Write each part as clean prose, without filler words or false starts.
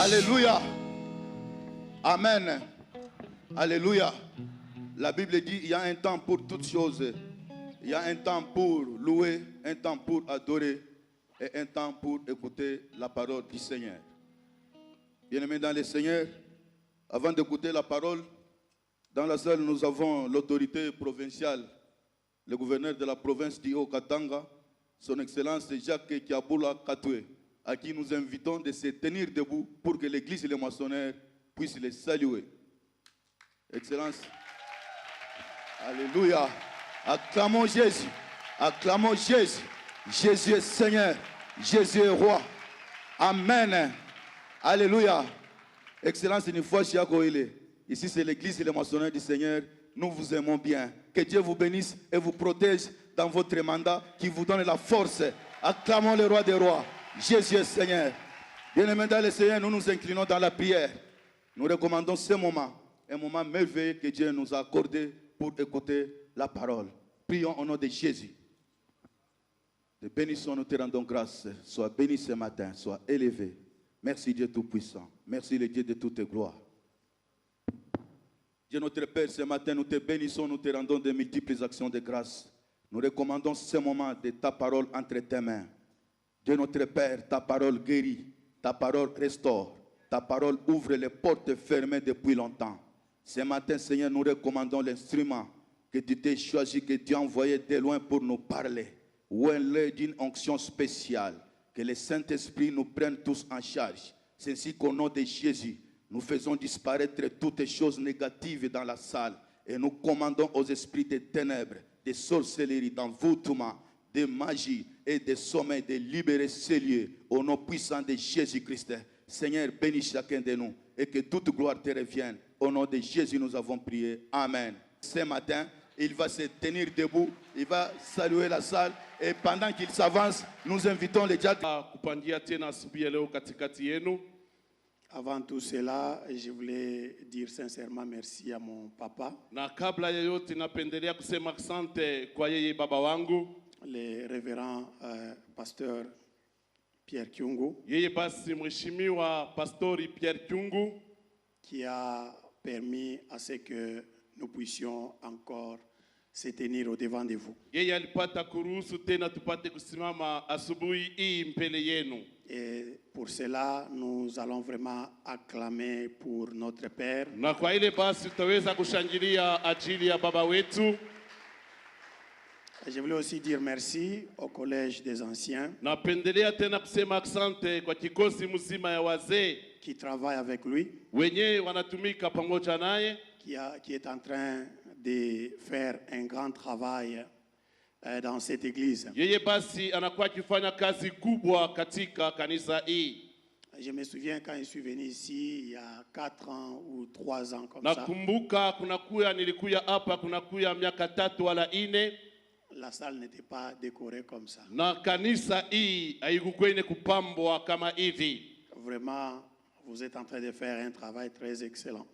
Alléluia. Amen. Alléluia. La Bible dit il y a un temps pour toutes choses. Il y a un temps pour louer, un temps pour adorer et un temps pour écouter la parole du Seigneur. Bien-aimés dans le Seigneur, avant d'écouter la parole, dans la salle, nous avons l'autorité provinciale, le gouverneur de la province du Haut-Katanga, son Excellence Jacques Kiaboula Katoué, à qui nous invitons de se tenir debout pour que l'Église et les maçonnaires puissent les saluer. Excellence. Alléluia. Acclamons Jésus. Acclamons Jésus. Jésus est Seigneur. Jésus est Roi. Amen. Alléluia. Excellence, une fois chez Agoïle. Ici, c'est l'Église et les maçonnaires du Seigneur. Nous vous aimons bien. Que Dieu vous bénisse et vous protège dans votre mandat, qui vous donne la force. Acclamons le Roi des Rois. Jésus est Seigneur. Bien-aimés dans le Seigneur, nous nous inclinons dans la prière. Nous recommandons ce moment, un moment merveilleux que Dieu nous a accordé pour écouter la parole. Prions au nom de Jésus. Te bénissons, nous te rendons grâce. Sois béni ce matin, sois élevé. Merci Dieu Tout-Puissant. Merci le Dieu de toute gloire. Dieu notre Père, ce matin, nous te bénissons, nous te rendons de multiples actions de grâce. Nous recommandons ce moment de ta parole entre tes mains. Dieu notre Père, ta parole guérit, ta parole restaure, ta parole ouvre les portes fermées depuis longtemps. Ce matin, Seigneur, nous recommandons l'instrument que tu t'es choisi, que tu as envoyé de loin pour nous parler. Ou un lieu d'une onction spéciale. Que le Saint-Esprit nous prenne tous en charge. C'est ainsi qu'au nom de Jésus, nous faisons disparaître toutes les choses négatives dans la salle. Et nous commandons aux esprits des ténèbres, des sorcelleries, d'envoûtement, de magie et de sommeil de libérer ces lieux. Au nom puissant de Jésus-Christ. Seigneur, bénis chacun de nous et que toute gloire te revienne. Au nom de Jésus, nous avons prié. Amen. Ce matin, il va se tenir debout, il va saluer la salle et pendant qu'il s'avance, nous invitons les diacres. Avant tout cela, je voulais dire sincèrement merci à mon papa. Le révérend pasteur Pierre Kyungu, qui a permis à ce que nous puissions encore se tenir au devant de vous. Et pour cela, nous allons vraiment acclamer pour notre Père. Et je voulais aussi dire merci au Collège des Anciens qui travaille avec lui, qui est en train de faire un grand travail dans cette église. Je me souviens quand je suis venu ici il y a 4 ans ou 3 ans comme ça. La salle n'était pas décorée comme ça. Vraiment, vous êtes en train de faire un travail très excellent.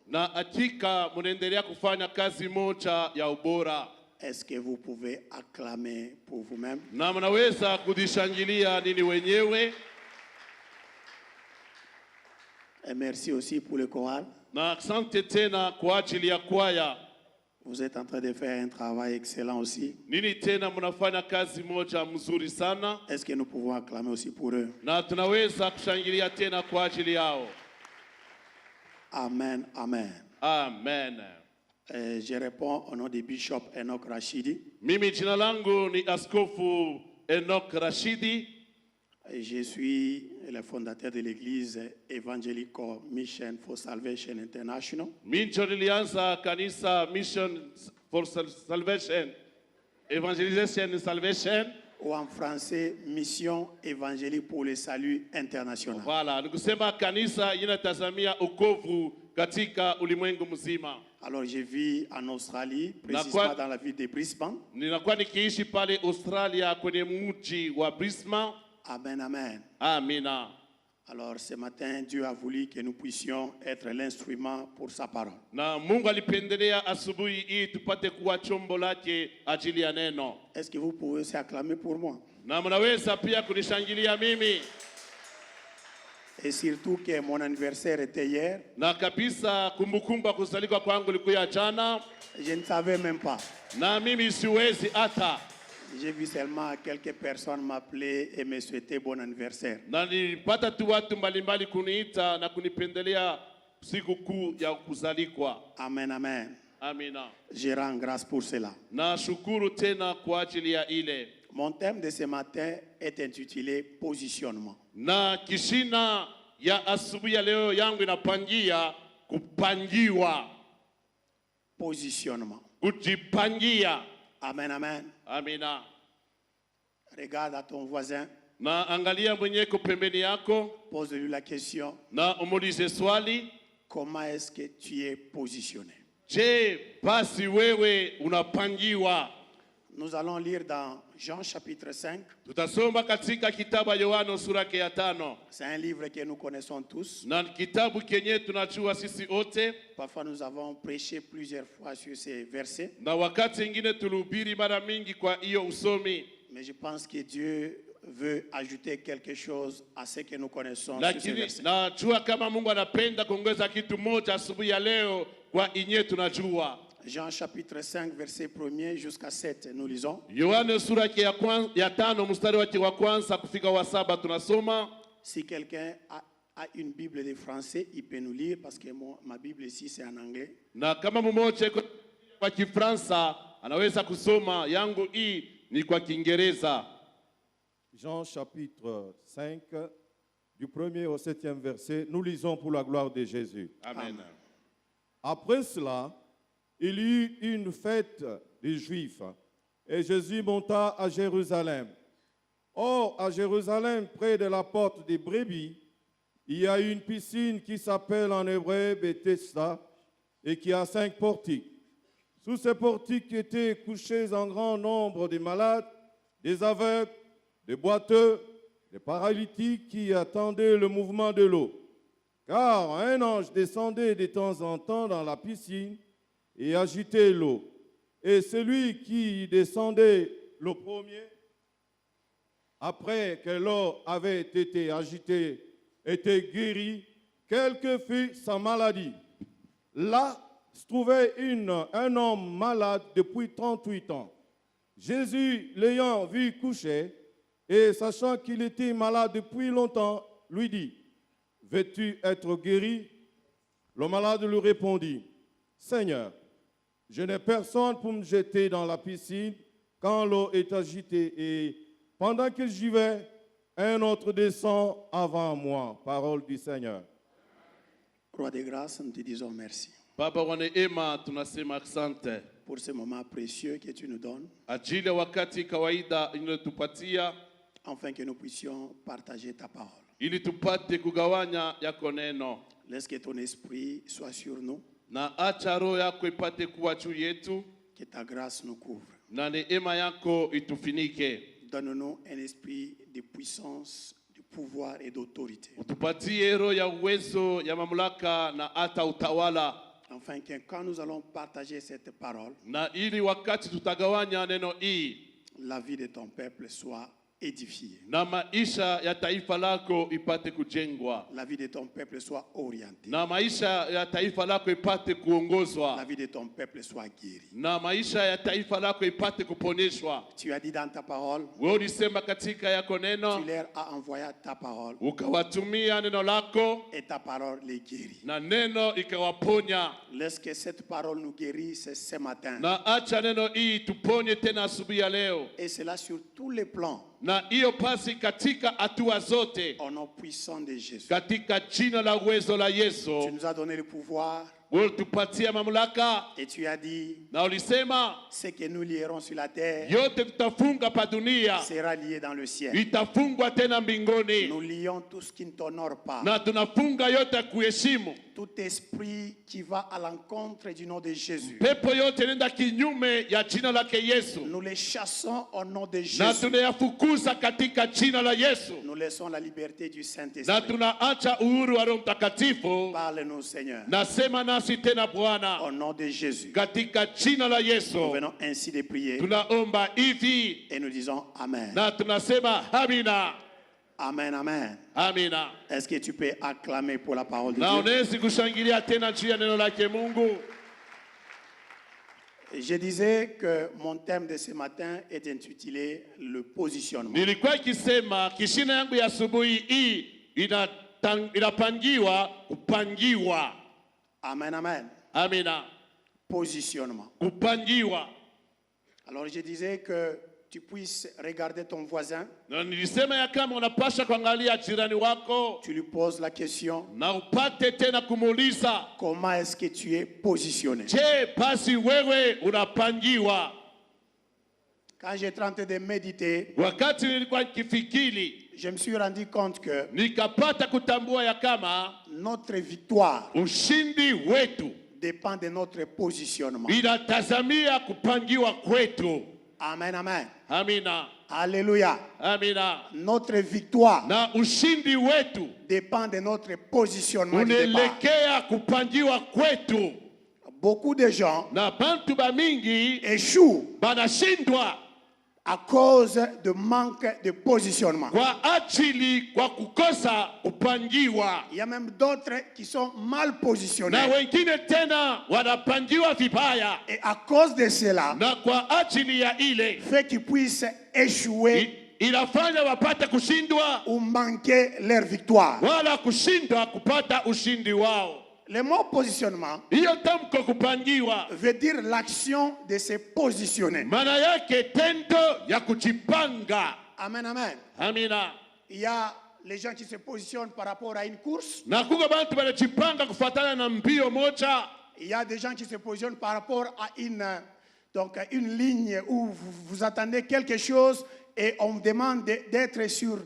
Est-ce que vous pouvez acclamer pour vous-même? Et merci aussi pour le choral. Vous êtes en train de faire un travail excellent aussi. Est-ce que nous pouvons acclamer aussi pour eux? Amen, amen. Amen. Je réponds au nom du bishop Enoch Rashidi. Mimi jina langu ni Askofu Enoch Rashidi. Je suis le fondateur de l'église Evangelical Mission for Salvation International. Mincho nilianza kanisa Mission for Salvation, Evangelisation and Salvation. Ou en français, Mission évangélique pour le salut international. Voilà, nikusema kanisa inatazamia wokovu katika ulimwengu mzima. Alors je vis en Australie, précisément dans la ville de Brisbane. Ninakuwa nikiishi pale Australia kwenye mji wa Brisbane. Amen, amen. Amina. Alors ce matin, Dieu a voulu que nous puissions être l'instrument pour sa parole. Na Mungu alipendelea asubuhi hii tupate kuwa chombo lake ajili ya neno. Est-ce que vous pouvez s'acclamer pour moi? Na mnaweza pia kunishangilia mimi. Et surtout que mon anniversaire était hier. Na kabisa kumbukumbu ya kuzaliwa kwangu ilikuwa jana. Je ne savais même pas. Na mimi siwezi hata. J'ai vu seulement quelques personnes m'appeler et me souhaiter bon anniversaire. Na nilipata tu watu mbalimbali kuniita na kunipendelea siku kuu ya kuzaliwa. Amen, amen. Amina. Je rends grâce pour cela. Na shukuru tena kwa ajili ya ile. Mon thème de ce matin est intitulé positionnement. Na kishina ya asubuhi ya leo yangu inapangia kupangiwa. Positionnement. Kujipangia. Amen, amen. Amina. Regarde à ton voisin. Na angalia mwenyeko pembeni yako. Pose-lui la question. Na umuulize swali. Comment est-ce que tu es positionné? Je, basi wewe unapangiwa. Nous allons lire dans Jean chapitre 5. Tutasoma katika kitabu ya Yohana sura ya 5. C'est un livre que nous connaissons tous. Na kitabu kenye tunajua sisi wote. Parfois nous avons prêché plusieurs fois sur ces versets. Na wakati mwingine tulihubiri mara mingi kwa hiyo usomi. Mais je pense que Dieu veut ajouter quelque chose à ce que nous connaissons sur ces versets. Najua kama Mungu anapenda kuongeza kitu moja asubuhi ya leo kwa inye tunajua. Jean chapitre 5 verset 1er jusqu'à 7 nous lisons. Yohana sura ya 5 mstari wake wa kwanza kufika wa 7 tunasoma. Si quelqu'un a une Bible de français, il peut nous lire parce que ma Bible ici c'est en anglais. Na kama mmoja kwa Kifaransa anaweza kusoma, yangu hii ni kwa Kiingereza. Jean chapitre 5 du 1er au 7e verset, nous lisons pour la gloire de Jésus. Amen. Après cela, il y eut une fête des Juifs et Jésus monta à Jérusalem. Or, à Jérusalem, près de la porte des brebis, il y a une piscine qui s'appelle en hébreu Bethesda et qui a 5 portiques. Sous ces portiques étaient couchés un grand nombre de malades, des aveugles, des boiteux, des paralytiques qui attendaient le mouvement de l'eau. Car un ange descendait de temps en temps dans la piscine et agitait l'eau. Et celui qui descendait le premier, après que l'eau avait été agitée, était guéri, quelle que fût sa maladie. Là se trouvait un homme malade depuis 38 ans. Jésus, l'ayant vu coucher, et sachant qu'il était malade depuis longtemps, lui dit, « Veux-tu être guéri ?» Le malade lui répondit, « Seigneur, je n'ai personne pour me jeter dans la piscine quand l'eau est agitée, et pendant que j'y vais, un autre descend avant moi. » Parole du Seigneur. Roi de grâce, nous te disons merci. Baba wa neema tunasema asante. Pour ce moment précieux que tu nous donnes. Ajili ya wakati kawaida inayotupatia. Afin que nous puissions partager ta parole. Ili tupate kugawanya yako neno. Laisse que ton esprit soit sur nous. Na acha roho yako ipate kuwa juu yetu. Que ta grâce nous couvre. Na neema yako itufinike. Donne-nous un esprit de puissance, de pouvoir et d'autorité. Utupatie roho ya uwezo, ya mamlaka na hata utawala. Afin que quand nous allons partager cette parole, na ili wakati tutagawanya neno hii, la vie de ton peuple soit édifiée. Na maisha ya taifa lako ipate kujengwa. La vie de ton peuple soit orientée. Na maisha ya taifa lako ipate kuongozwa. La vie de ton peuple soit guérie. Na maisha ya taifa lako ipate kuponeshwa. Tu as dit dans ta parole, wewe ulisema katika yako neno, tu leur as envoyé ta parole. Ukawatumia neno lako. Et ta parole les guérit. Na neno ikawaponya. Laisse que cette parole nous guérisse ce matin. Na acha neno hii tuponye tena asubuhi ya leo. Et cela sur tous les plans. Na hiyo pasi katika hatua zote. Au nom puissant de Jésus. Katika jina la uwezo la Yesu. Tu nous as donné le pouvoir. Ulitupatia mamlaka. Et tu as dit, na ulisema, ce que nous lierons sur la terre, yote tutafunga pa dunia, sera lié dans le ciel. Itafungwa tena mbinguni. Nous lions tout ce qui ne t'honore pas. Na tunafunga yote kuheshimu. Tout esprit qui va à l'encontre du nom de Jésus. Pepo yote nenda kinyume ya jina lake Yesu. Nous les chassons au nom de Jésus. Na tunayafukuza katika jina la Yesu. Nous laissons la liberté du Saint-Esprit. Na tunaacha uhuru wa Roho Mtakatifu. Parle-nous, Seigneur. Nasema nasi tena Bwana. Au nom de Jésus. Katika jina la Yesu. Nous venons ainsi de prier. Tunaomba hivi. Et nous disons Amen. Na tunasema Amina. Amen, amen. Amina. Est-ce que tu peux acclamer pour la parole de Na Dieu? unaweza kushangilia tena juu ya neno lake Mungu. Je disais que mon thème de ce matin est intitulé le positionnement. Nilikuwa ikisema kishina yangu ya asubuhi hii inapangiwa kupangiwa. Amen, amen. Amina. Positionnement. Kupangiwa. Alors je disais que tu puisses regarder ton voisin, Na nilisema ya kama unapasha kuangalia jirani wako tu lui poses la question, na upate tena kumuuliza, comment est-ce que tu es positionné? je, basi wewe unapangiwa? Quand j'étais en train de méditer, Wakati nilikuwa nikifikiri, je me suis rendu compte que nikapata kutambua ya kama notre victoire ushindi wetu dépend de notre positionnement. inatazamia kupangiwa kwetu. Amen, amen. Amina. Alléluia. Amina. Notre victoire Na ushindi wetu dépend de notre positionnement du départ. unaelekea kupangiwa kwetu. Beaucoup de gens Na bantu bamingi échouent banashindwa à cause de manque de positionnement. kwa ajili kwa kukosa kupangiwa. Il y a même d'autres qui sont mal positionnés. Na wengine tena wanapangiwa vibaya, Et à cause de cela, na kwa ajili ya ile fait qu'ils puissent échouer inafanya wapate kushindwa ou manquer leur victoire. wala kushindwa kupata ushindi wao. Le mot positionnement Hiyo tamko kupangiwa veut dire l'action de se positionner. maana yake tendo ya kujipanga. Amen, amen. Amina. Il y a les gens qui se positionnent par rapport à une course. Na kuko bantu banajipanga kufuatana na mbio moja. Il y a des gens qui se positionnent par rapport à une ligne où vous attendez quelque chose et on vous demande d'être sur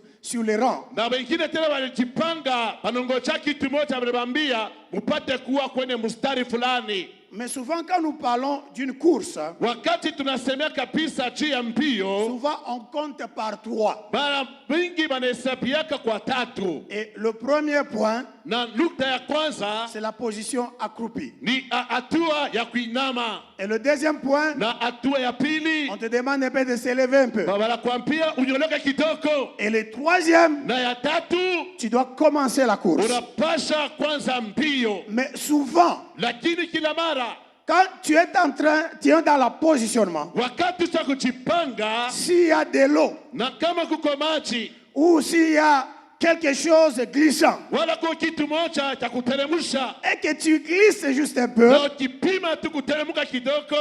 le rang. Na wengine tena wanajipanga panongocha kitu moja, wanabambia mupate kuwa kwenye mstari fulani. Mais souvent quand nous parlons d'une course, Wakati tunasemea kabisa juu ya mbio, souvent on compte par 3. mara mingi wanahesabiaka kwa 3. Et le premier point, Na nukta ya kwanza c'est la position accroupie. ni hatua ya kuinama, Et le deuxième point, na hatua ya pili on te demande un peu de se lever un peu. wanakuambia unyoloke kidogo, Et le troisième, na ya tatu tu dois commencer la course. unapasha kwanza mbio. Mais souvent, Lakini kila mara quand tu es dans le positionnement, wakati cha kujipanga, s'il y a de l'eau na kama kuko maji ou s'il y a quelque chose glissant wala kwa kitu moja cha kuteremsha, et que tu glisses juste un peu, na ukipima tu kuteremka kidogo,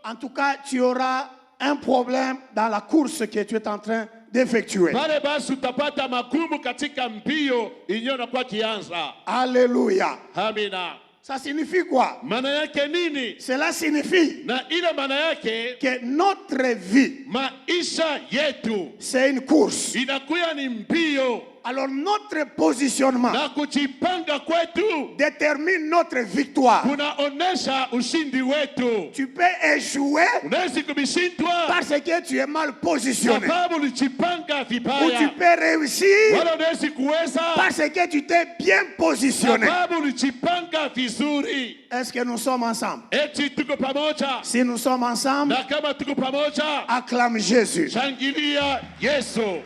en tout cas, tu auras un problème dans la course que tu es en train d'effectuer. pale basi utapata magumu katika mbio inyo na kwa kianza. Alléluia. Amina. Ça signifie quoi? Maana yake nini? Cela signifie Na ile maana yake que notre vie, maisha yetu c'est une course. inakuwa ni mbio, Alors notre positionnement na kujipanga kwetu détermine notre victoire. kunaonesha ushindi wetu. Tu peux échouer Unaweza kubishindwa parce que tu es mal positionné. sababu ulijipanga Ou tu vibaya, peux réussir wala unaweza kuweza parce que tu t'es bien positionné. sababu ulijipanga vizuri. Est-ce que nous sommes ensemble? Eti tuko pamoja, Si nous sommes ensemble, na kama tuko pamoja, acclame Jésus. shangilia Yesu.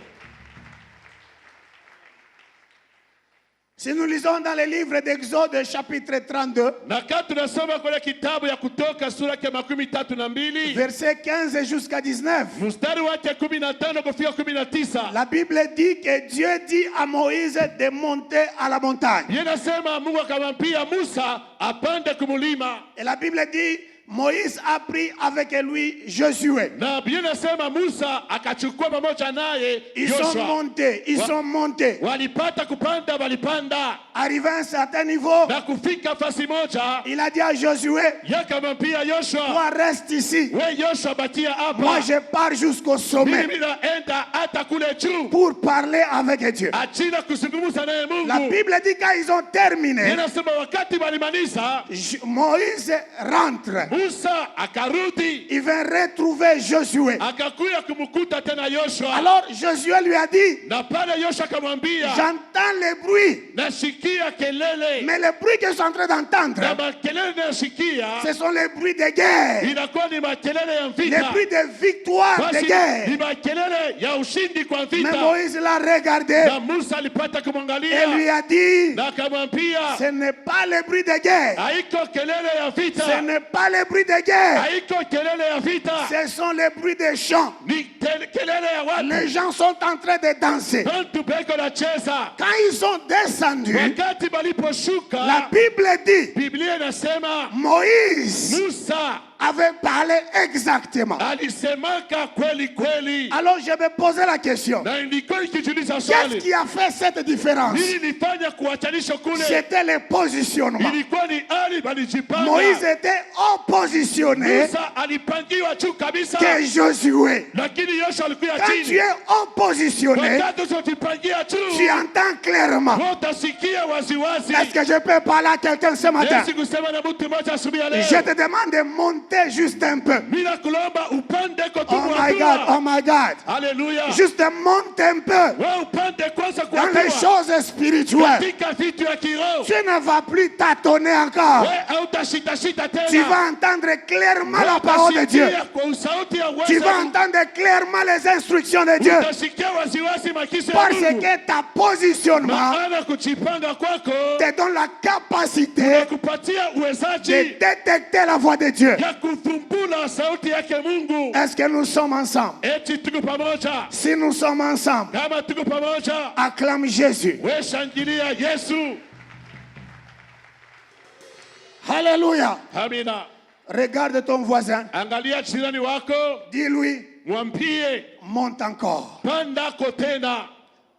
Si nous lisons dans le livre d'Exode chapitre 32, Na kama tunasoma kwenye kitabu ya Kutoka sura ya 32 verset 15 jusqu'à 19, mstari wake 15 kufika 19, la Bible dit que Dieu dit à Moïse de monter à la montagne. yanasema Mungu akamwambia Musa apande kumulima, Et la Bible dit, Moïse a pris avec lui Josué. na Biblia inasema Musa akachukua pamoja naye Ils sont Yoshua. montés. Walipata kupanda, walipanda Arrivé à un certain niveau, na kufika fasi moja, il a dit à Josué, yakamwambia Yoshua, toi reste ici. we Yoshua bakia Moi hapa, je pars jusqu'au sommet mimi naenda hata kule juu pour parler avec Dieu. ajili kuzungumza naye La Mungu. Bible dit quand ils ont terminé, Inasema wakati walimaliza, Moïse rentre. Musa akarudi Il va retrouver Josué. akakuya kumkuta tena Yoshua. Alors Josué lui a dit, Na pale Yoshua akamwambia, j'entends le bruit nasikia nasikia kelele Mais les bruits que je suis en train d'entendre, na makelele nasikia ce sont les bruits de guerre, inakuwa ni makelele ya les vita. bruits de victoire de Basi guerre. ni makelele ya ushindi kwa Mais vita. Moïse l'a regardé Na Musa alipata et kumwangalia lui a dit, na akamwambia, ce n'est pas le bruit de guerre, haiko kelele ya ce vita, n'est pas le bruit de guerre, haiko kelele ya vita, ce sont les bruits des chants. ni kelele ya watu. Les gens sont en train de danser. Bantu beko na cheza. Quand ils sont descendus, Wakati baliposhuka, la Bible dit, Biblia inasema Moïse Musa avait parlé exactement. alisemaka kweli kweli. Alors je me posais la question, Na ilikuwa ikijiuliza qu'est-ce swali, qui a fait cette différence? nini ilifanya kuachanisha kule? C'était le positionnement. Ilikuwa ni ali balijipanga. Moïse était oppositionné Musa alipangiwa juu kabisa, que Josué. lakini Yoshua alikuwa Quand tu chini. es oppositionné, Wakati usipojipangia tu juu, entends clairement. utasikia waziwazi. Est-ce que je peux parler à quelqu'un ce matin? Yesu kusema na mtu mmoja asubuhi ya leo, Je te demande de monter juste un peu. bila kulomba upande kwa Oh my God, oh my God. Haleluya. Juste monte un peu Wewe upande kwanza kwa dans les choses spirituelles. katika vitu ya kiroho. Tu ne vas plus tâtonner encore. Wewe hautashita tena. Tu vas entendre clairement la parole de Dieu. Utasikia kwa sauti ya Tu uwezo. vas entendre clairement les instructions de Dieu. Utasikia waziwazi maagizo ya Parce Mungu. que ta positionnement Maana kujipanga kwako te donne la capacité kupatia de uwezaji détecter la voix de Dieu. ya kuvumbula sauti yake Mungu. Est-ce que nous sommes ensemble? Eti tuko pamoja. Si nous sommes ensemble, Kama tuko pamoja, acclame Jésus. wewe shangilia Yesu. Alléluia. Amina. Regarde ton voisin. Angalia jirani wako, Dis-lui, mwambie monte encore. pandako tena.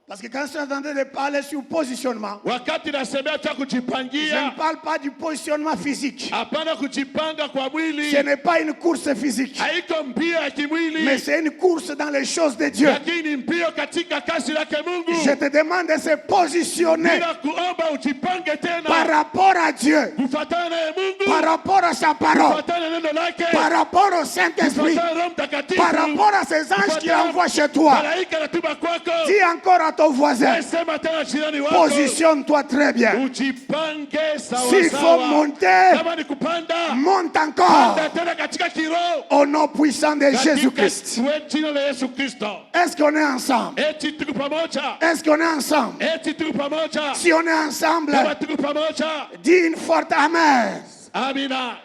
Parce que quand je suis en train de parler sur positionnement, Wakati nasemea cha je ne kujipangia, parle pas du positionnement physique. hapana kujipanga kwa mwili. Ce n'est pas une course physique, Haiko mbio ya mais kimwili, c'est une course dans les choses de Dieu. lakini mbio katika kazi lake Mungu. Je te demande de se positionner Bila kuomba ujipange par tena rapport à Dieu, kufuatana na Mungu, par rapport à sa parole, kufuatana na neno lake, par rapport au Saint-Esprit, kufuatana na Roho Mtakatifu, par rapport à ces anges qu'il envoie chez toi. malaika anatuma kwako. Dis encore à ton voisin, Sema tena jirani wako, positionne-toi très bien. ujipange sawa S'il faut sawa. monter, Kama ni kupanda, monte encore panda tena katika kiroho. au nom puissant de Jésus-Christ. Katika jina la Yesu Kristo. Est-ce qu'on est ensemble? Eti tuko pamoja. Est-ce qu'on est ensemble? Eti tuko pamoja. Si on est ensemble, Kama tuko pamoja. dis une forte amen. Amina.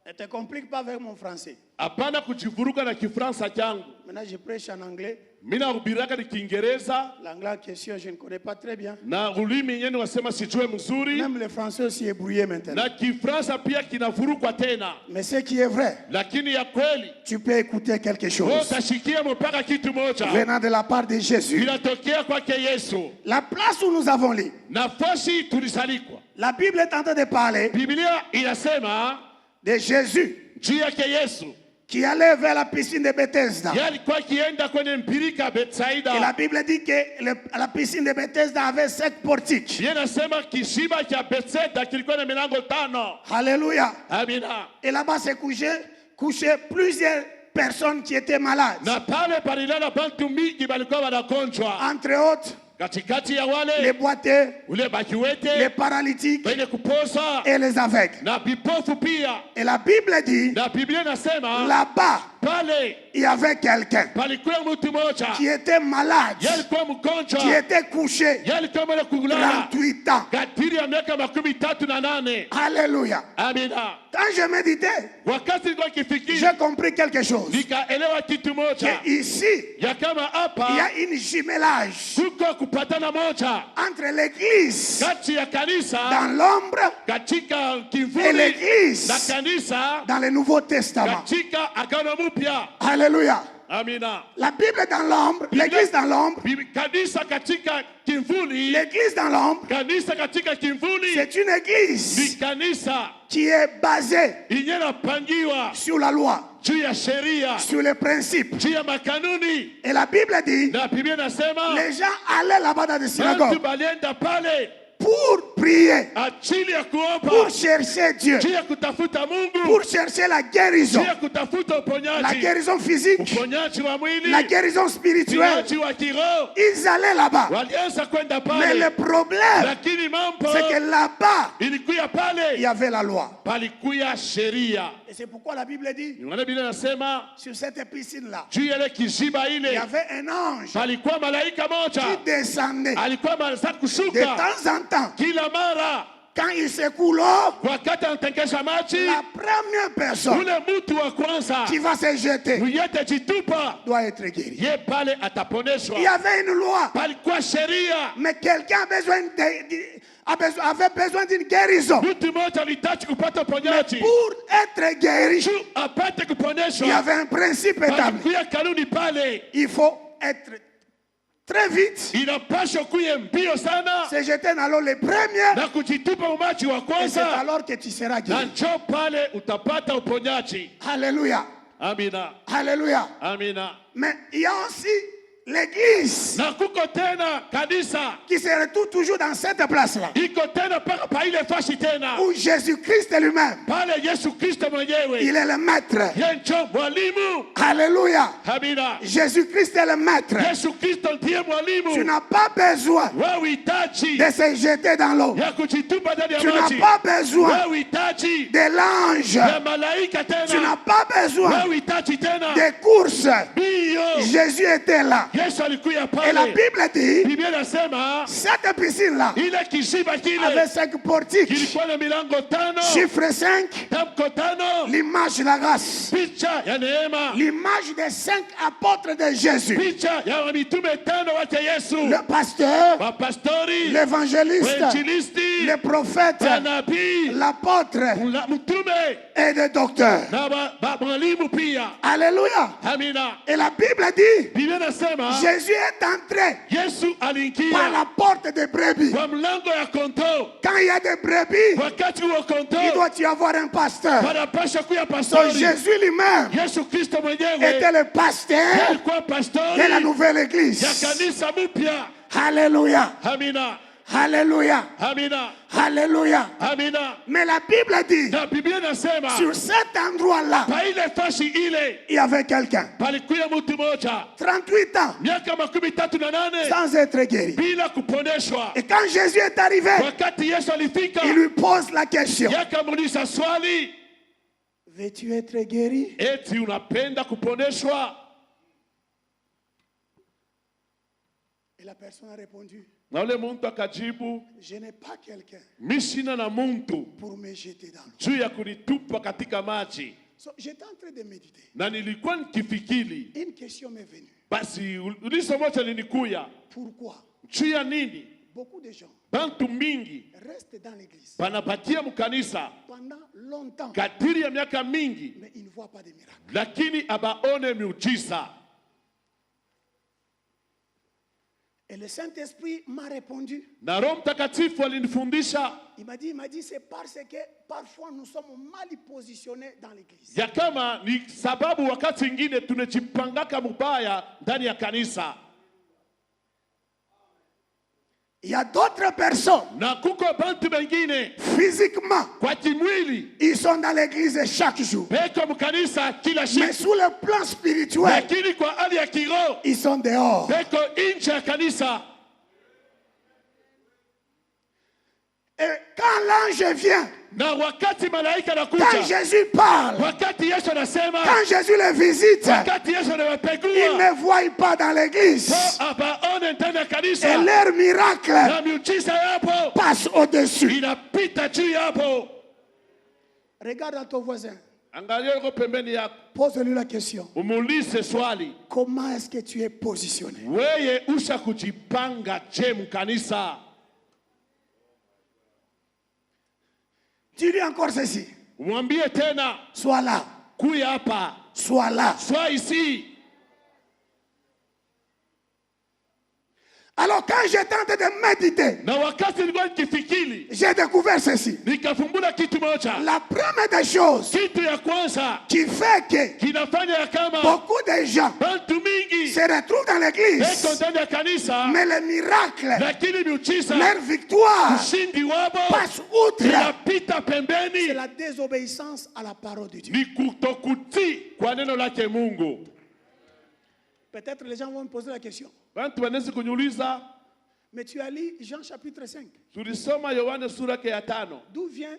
Ne te complique pas avec mon français. Hapana kujivuruga na Kifaransa changu. Maintenant, je prêche en anglais. Mimi nahubiriaka ni Kiingereza L'anglais en question, je ne connais pas très bien. na ulimi yenyewe wasema sijue mzuri, Même le français aussi est brouillé maintenant. na Kifaransa pia kinavurugwa tena, Mais ce qui est vrai, lakini ya kweli tu peux écouter quelque wewe chose utashikia mpaka kitu moja venant de la part de Jésus. kinatokea kwake Yesu. La place où nous avons lu, Nafasi tulisalikwa, la Bible est en train de parler Biblia inasema de Jésus juu yake Yesu. qui allait vers la piscine de Bethesda. Yeye alikuwa akienda kwenye mpirika Et la Betsaida. Bible dit que la piscine de Bethesda avait 7 portiques. Yeye anasema kishiba cha Bethsaida kilikuwa na milango 5. Alléluia. Amina. Et là-bas se couchaient plusieurs personnes qui étaient malades. Na pale palilala bantu mingi balikuwa wanagonjwa. Entre autres, Katikati ya les wale boiteux, ule les bakiwete paralytiques wenye kuposa et les aveugles. na vipofu pia. Et la Bible dit, Na Biblia inasema là-bas, pale il y avait quelqu'un palikuwa mtu mmoja qui était malade, yeye alikuwa mgonjwa, qui était couché yeye alikuwa mwenye kulala 38 ans. kadiri ya miaka 38. Alléluia. Amina. Quand je méditais, Wakati nilikuwa kifikiri j'ai compris quelque chose. nikaelewa kitu moja Que ici, ya kama il y hapa a une jumelage kuko kupatana moja entre l'église kati ya kanisa dans l'ombre katika et kivuli na l'église kanisa dans le Nouveau Testament. katika agano mpya. Alléluia. Amina. La Bible dans l'ombre, l'église dans l'ombre, Kanisa katika kimvuli, l'église dans l'ombre, kanisa katika kimvuli c'est une ni église kanisa qui est basée yenye napangiwa sur la loi, juu ya sheria, sur les principes. juu ya makanuni. Et la Bible dit, Na Biblia inasema les gens allaient là-bas dans des watu synagogues balienda pale pour pour prier, ajili ya kuomba, pour chercher Dieu, juu ya kutafuta Mungu, pour chercher la guérison, juu ya kutafuta la uponyaji, guérison physique, uponyaji wa mwili, la guérison spirituelle. uponyaji wa kiroho. Ils allaient là-bas. Walianza kwenda Mais le pale, problème, lakini mambo c'est que là-bas, ilikuya il y pale, avait la loi. palikuya sheria. Et c'est pourquoi la Bible dit, Ndio maana Biblia inasema sur cette piscine-là, juu ya ile kiziba il y ile avait un ange palikuwa malaika moja qui descendait alikuwa anaanza de kushuka temps en temps. kila mara. Quand il secoue l'eau, Wakati anatengesha maji, la première personne ule mtu wa kwanza qui va se jeter mwenye atajitupa doit être guéri. ye pale Il y ataponeshwa. avait une loi, Palikuwa sheria, mais quelqu'un avait besoin d'une guérison. mtu mmoja alihitaji kupata uponyaji. Pour être guéri, Juu apate il y kuponeshwa, avait un principe établi. palikuya kanuni pale, Il faut être très vite, inapaswa kuye mbio sana se jeter dans l'eau les premiers, na kujitupa umaji wa et c'est kwanza, alors que tu seras na guéri. njoo pale utapata uponyaji. Alléluia. Amina, Alléluia. amina. Mais il y a aussi l'église Na kuko tena kanisa qui se retrouve toujours dans cette place-là, iko tena paka pa ile fashi tena où Jésus-Christ lui-même, pale Yesu Kristo mwenyewe il est le maître. ye njo mwalimu. Alléluia. Amina, Jésus-Christ est le maître. Yesu Kristo ndiye Tu mwalimu. n'as pas besoin Wewe hitaji de se jeter dans l'eau. ya kujitupa ndani ya Tu n'as maji. pas besoin Wewe hitaji de l'ange. ya malaika Tu n'as tena. pas besoin Wewe hitaji tena de courses. bio. Jésus était là. Yesu alikuya Et la pale. Bible dit, Biblia inasema cette piscine-là ile kishiba avait kile 5 portiques. kilikuwa na milango tano, Chiffre 5, tamko tano, l'image de la grâce. picha ya neema, L'image des 5 apôtres de Jésus. picha ya mitume tano wake Yesu, Le pasteur, wapastori, l'évangéliste, wainjilisti, le prophète, manabii, l'apôtre mtume et le docteur. na mwalimu pia. Alléluia. Amina. Et la Bible dit, Biblia inasema Jésus est entré Yesu par aliingia la porte des brebis. kwa mlango ya kondoo. Quand il y a des brebis, Wakati huo il kondoo doit y avoir un pasteur. wanapasha kuya Donc pastori. Jésus lui-même Yesu Kristo était mwenyewe le pasteur alikuwa pastori de la nouvelle ya église. kanisa mpya. Alléluia. Amina, Alléluia. amina, Alléluia. amina. Mais la Bible dit, Na Biblia inasema sur cet endroit-là, pa ile fashi ile il y avait quelqu'un, palikuya mtu moja 38 ans, miaka 38 sans être guéri. bila kuponeshwa. Et quand Jésus est arrivé, Wakati Yesu alifika, il lui pose la question, yakamuuliza swali, veux-tu être guéri? eti unapenda kuponeshwa? Et la personne a répondu, Na ule muntu akajibu, je n'ai pas quelqu'un mi sina na muntu pour me jeter dans l'eau. juu ya kunitupa katika maji. So, j'étais en train de méditer. Na nilikuwa nikifikiri, Une question m'est venue. basi ulizo moja linikuya, Pourquoi juu ya nini beaucoup de gens bantu mingi restent dans l'église banabakia mkanisa pendant longtemps, kadiri ya miaka mingi, mais ils ne voient pas de miracles? lakini abaone miujiza. Et le Saint-Esprit m'a répondu. Na Roho Mtakatifu alinifundisha Il m'a dit, c'est parce que parfois nous sommes mal positionnés dans l'église. ya kama ni sababu wakati ingine tunajipangaka mubaya ndani ya kanisa. Il y a d'autres personnes, Na kuko bantu bengine physiquement, kwa kimwili ils sont dans l'église chaque jour. beko mkanisa kila Mais siku, sous le plan spirituel, lakini kwa hali ya kiroho ils sont dehors. beko nje ya kanisa. Et quand l'ange vient, Na wakati malaika quand anakuja, Jésus parle, wakati Yesu anasema, quand Jésus le visite, wakati Yesu ils anawapegua, ne voient pas dans l'église. so abaone ndani ya Et kanisa, leur miracle na miujiza yapo passe au-dessus. inapita juu yapo. Regarde à ton voisin. Angalia uko pembeni yako, Pose-lui la question. umuulize swali, Comment est-ce que tu es positionné? weye usha kujipanga je mkanisa? Dis-lui encore ceci. Mwambie tena, Sois là. kuya hapa, Sois là. sois ici. Alors quand je tente de méditer, Na wakati nilikuwa nikifikiri, j'ai découvert ceci. nikafumbula kitu moja. La première des choses Kitu ya kwanza qui fait que kinafanya ya kama beaucoup de gens bantu mingi se retrouvent dans l'église, eko ndani ya kanisa, mais les miracles, lakini miujiza, leur victoire ushindi wabo passe outre. inapita C'est pembeni. la désobéissance à la parole de Dieu. Ni kutokutii kwa neno lake Mungu. Peut-être les gens vont me poser la question. Watu wanaweza kuniuliza, Mais tu as lu Jean chapitre 5. tulisoma Yohana sura yake ya 5. D'où vient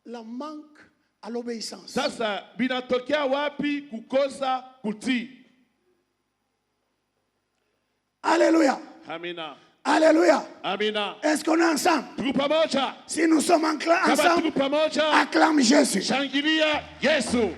le manque à l'obéissance? Sasa binatokea wapi kukosa kutii? Alléluia. Amina. Alléluia. Amina. Est-ce qu'on est ensemble? Tuko pamoja. Si nous sommes Kama ensemble, tuko pamoja, acclame Jésus. shangilia Yesu.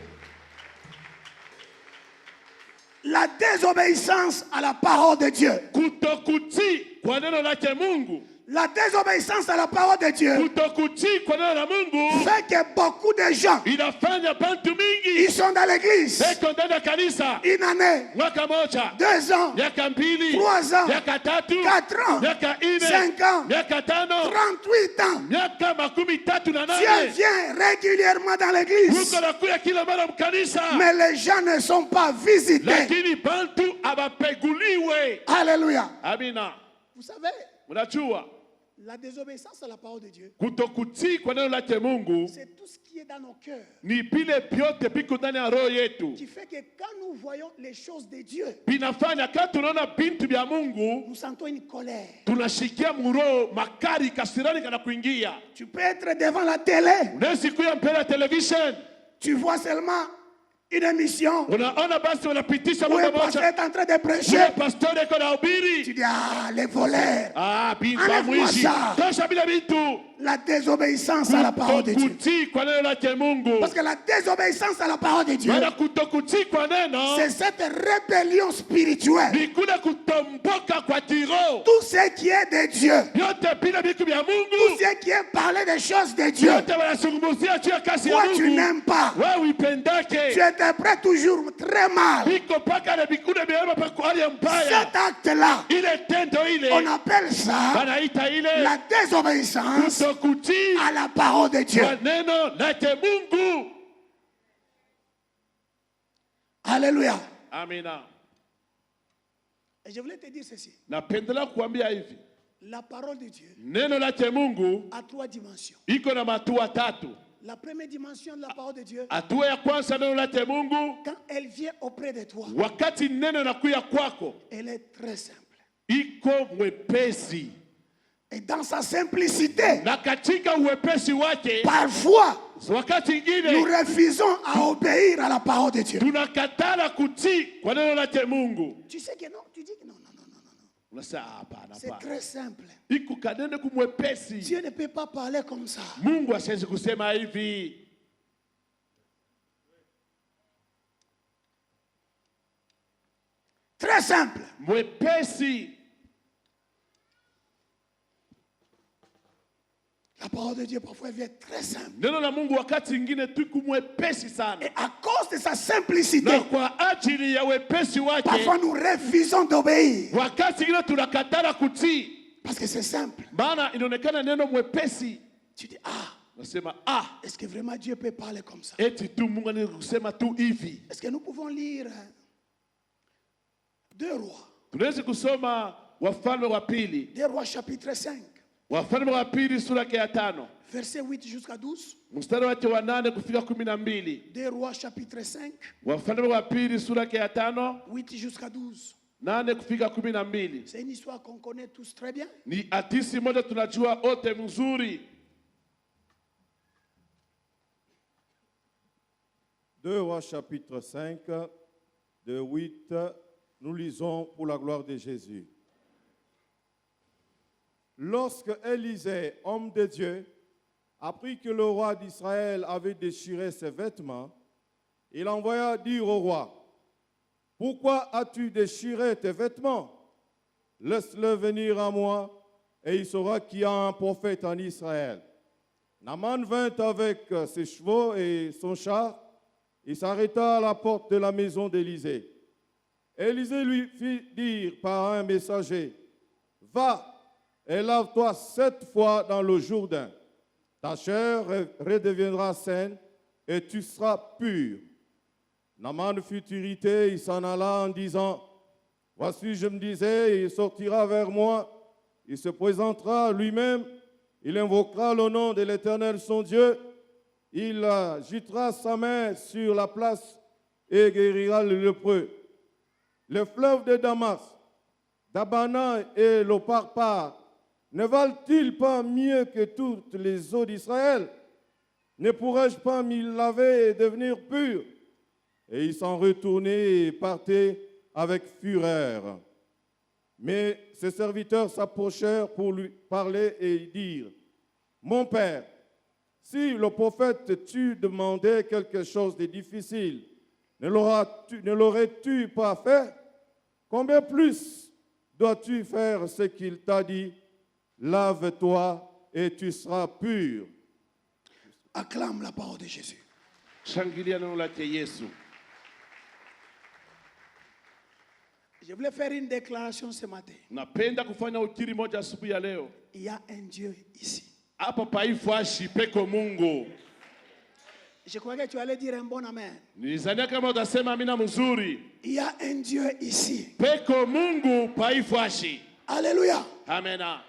La désobéissance à la parole de Dieu. Kutokutii kwa neno lake Mungu. La désobéissance à la parole de Dieu Kutokutii kwa neno la Mungu fait que beaucoup de gens, inafanya bantu ils mingi sont dans l'église eko ndani ya kanisa une année, mwaka moja, 2 ans, miaka mbili, 3 ans, miaka tatu, 4 ans, miaka ine, 5 ans, miaka tano, 38 ans. miaka makumi tatu na Dieu nane. vient régulièrement dans l'église, Mungu anakuya kila mara mkanisa, mais les gens ne sont pas visités. lakini bantu abapeguliwe. Alléluia. Amina. Vous savez, Mnajua la désobéissance à la parole de Dieu, kutokutii kwa neno lake Mungu c'est tout ce qui est dans nos cœurs ni vile vyote viko ndani ya roho yetu, qui fait que quand nous voyons les choses de Dieu, vinafanya kama tunaona bintu vya Mungu nous sentons une colère. tunashikia muroho makari kasirani kana kuingia. Tu peux être devant la télé, Unaweza kuya mbele ya television, tu vois seulement une émission unaona basi wanapitisha où un mambo pasteur moja, est en train de prêcher. ule pastori eko na Tu ubiri, dis, ah, les voleurs. bimba Enlève-moi mwishi, ça. tosha bila vitu. La désobéissance à la parole de Dieu. Kutokutii kwa neno lake Mungu, Parce que la désobéissance à la parole de Dieu, maana kutokutii kwa neno c'est cette rébellion spirituelle. ni kule kutomboka kwa kiroho. Tout ce qui est de Dieu, Vyote bila vitu vya tout Mungu, ce qui est parlé des choses de Dieu, vyote wanazungumzia juu ya kazi ya toi tu Mungu, n'aimes pas. wewe Tu uipendake, interprètes toujours très mal. viko paka na vikuna vyema pa hali mbaya. Cet acte-là, Ile tendo on ile appelle ça wanaita ile la désobéissance kutokutii à la parole de Dieu. kwa neno lake Mungu. Alléluia. Amina. Et je voulais te dire ceci. Napendelea kuambia hivi, La parole de Dieu neno lake Mungu a 3 dimensions. iko na matua tatu. La première dimension de la parole de Dieu, Hatua ya kwanza neno lake Mungu, quand elle vient auprès de toi, wakati neno nakuya kwako, elle est très simple. iko mwepesi, Et dans sa simplicité, na katika uwepesi wake parfois, wakati nous ingine refusons à obéir à la parole de Dieu. tunakatala kutii kwa neno lake Mungu. Tu sais que non, tu dis que non, non, non, non, non. Unasema hapana, C'est hapana, très simple. iko kanene kumwepesi. Dieu ne peut pas parler comme ça. Mungu asiwezi kusema hivi. Très simple. Mwepesi. La parole de Dieu parfois elle vient très simple. Neno la Mungu wakati ingine tuku mwepesi sana, Et à cause de sa simplicité, na kwa ajili ya wepesi parfois wake nous refusons d'obéir. wakati ingine tunakatala kutii, Parce que c'est simple. maana inaonekana neno mwepesi. Tu dis, ah, Nasema est-ce que vraiment Dieu peut parler comme ça? eti tu Mungu anaweza kusema tu hivi. Est-ce que nous pouvons lire 2 Rois, Tunaweza kusoma Wafalme wa Pili, 2 Rois chapitre 5, Wafalme wa Pili sura yake ya 5 verset 8 jusqu'à 12. mstari wake wa 8 kufika 12. 2 Rois chapitre 5, Wafalme wa Pili sura yake ya 5 8 jusqu'à 12. 8 kufika 12. C'est une histoire qu'on connaît tous très bien. Ni hadisi moja tunajua wote mzuri. 2 Rois chapitre 5, de 8, nous lisons pour la gloire de Jésus. Lorsque Élisée, homme de Dieu, apprit que le roi d'Israël avait déchiré ses vêtements, il envoya dire au roi, « Pourquoi as-tu déchiré tes vêtements? Laisse-le venir à moi, et il saura qu'il y a un prophète en Israël. » Naaman vint avec ses chevaux et son char. Il s'arrêta à la porte de la maison d'Élisée. Élisée lui fit dire par un messager, « Va et lave-toi 7 fois dans le Jourdain. Ta chair redeviendra saine et tu seras pur. » Naaman fut irrité, il s'en alla en disant, « Voici, je me disais, il sortira vers moi, il se présentera lui-même, il invoquera le nom de l'Éternel son Dieu, il agitera sa main sur la place et guérira le lépreux. Le fleuve de Damas, d'Abana et le Parpar, ne valent-ils pas mieux que toutes les eaux d'Israël? Ne pourrais-je pas m'y laver et devenir pur? Et ils s'en retournaient et partaient avec fureur. Mais ses serviteurs s'approchèrent pour lui parler et dire, « Mon père, si le prophète t'eût demandé quelque chose de difficile, ne l'aurais-tu pas fait? Combien plus dois-tu faire ce qu'il t'a dit? Lave-toi et tu seras pur. » Acclame la parole de Jésus. Shangilia neno lake Yesu. Je voulais faire une déclaration ce matin. Napenda kufanya ukiri moja asubuhi ya leo. Il y a un Dieu ici. Hapa paifwashi peko Mungu. Je croyais que tu allais dire un bon amen. Nilizania kama utasema amina mzuri. Il y a un Dieu ici. Peko Mungu paifwashi. Alléluia. Amena.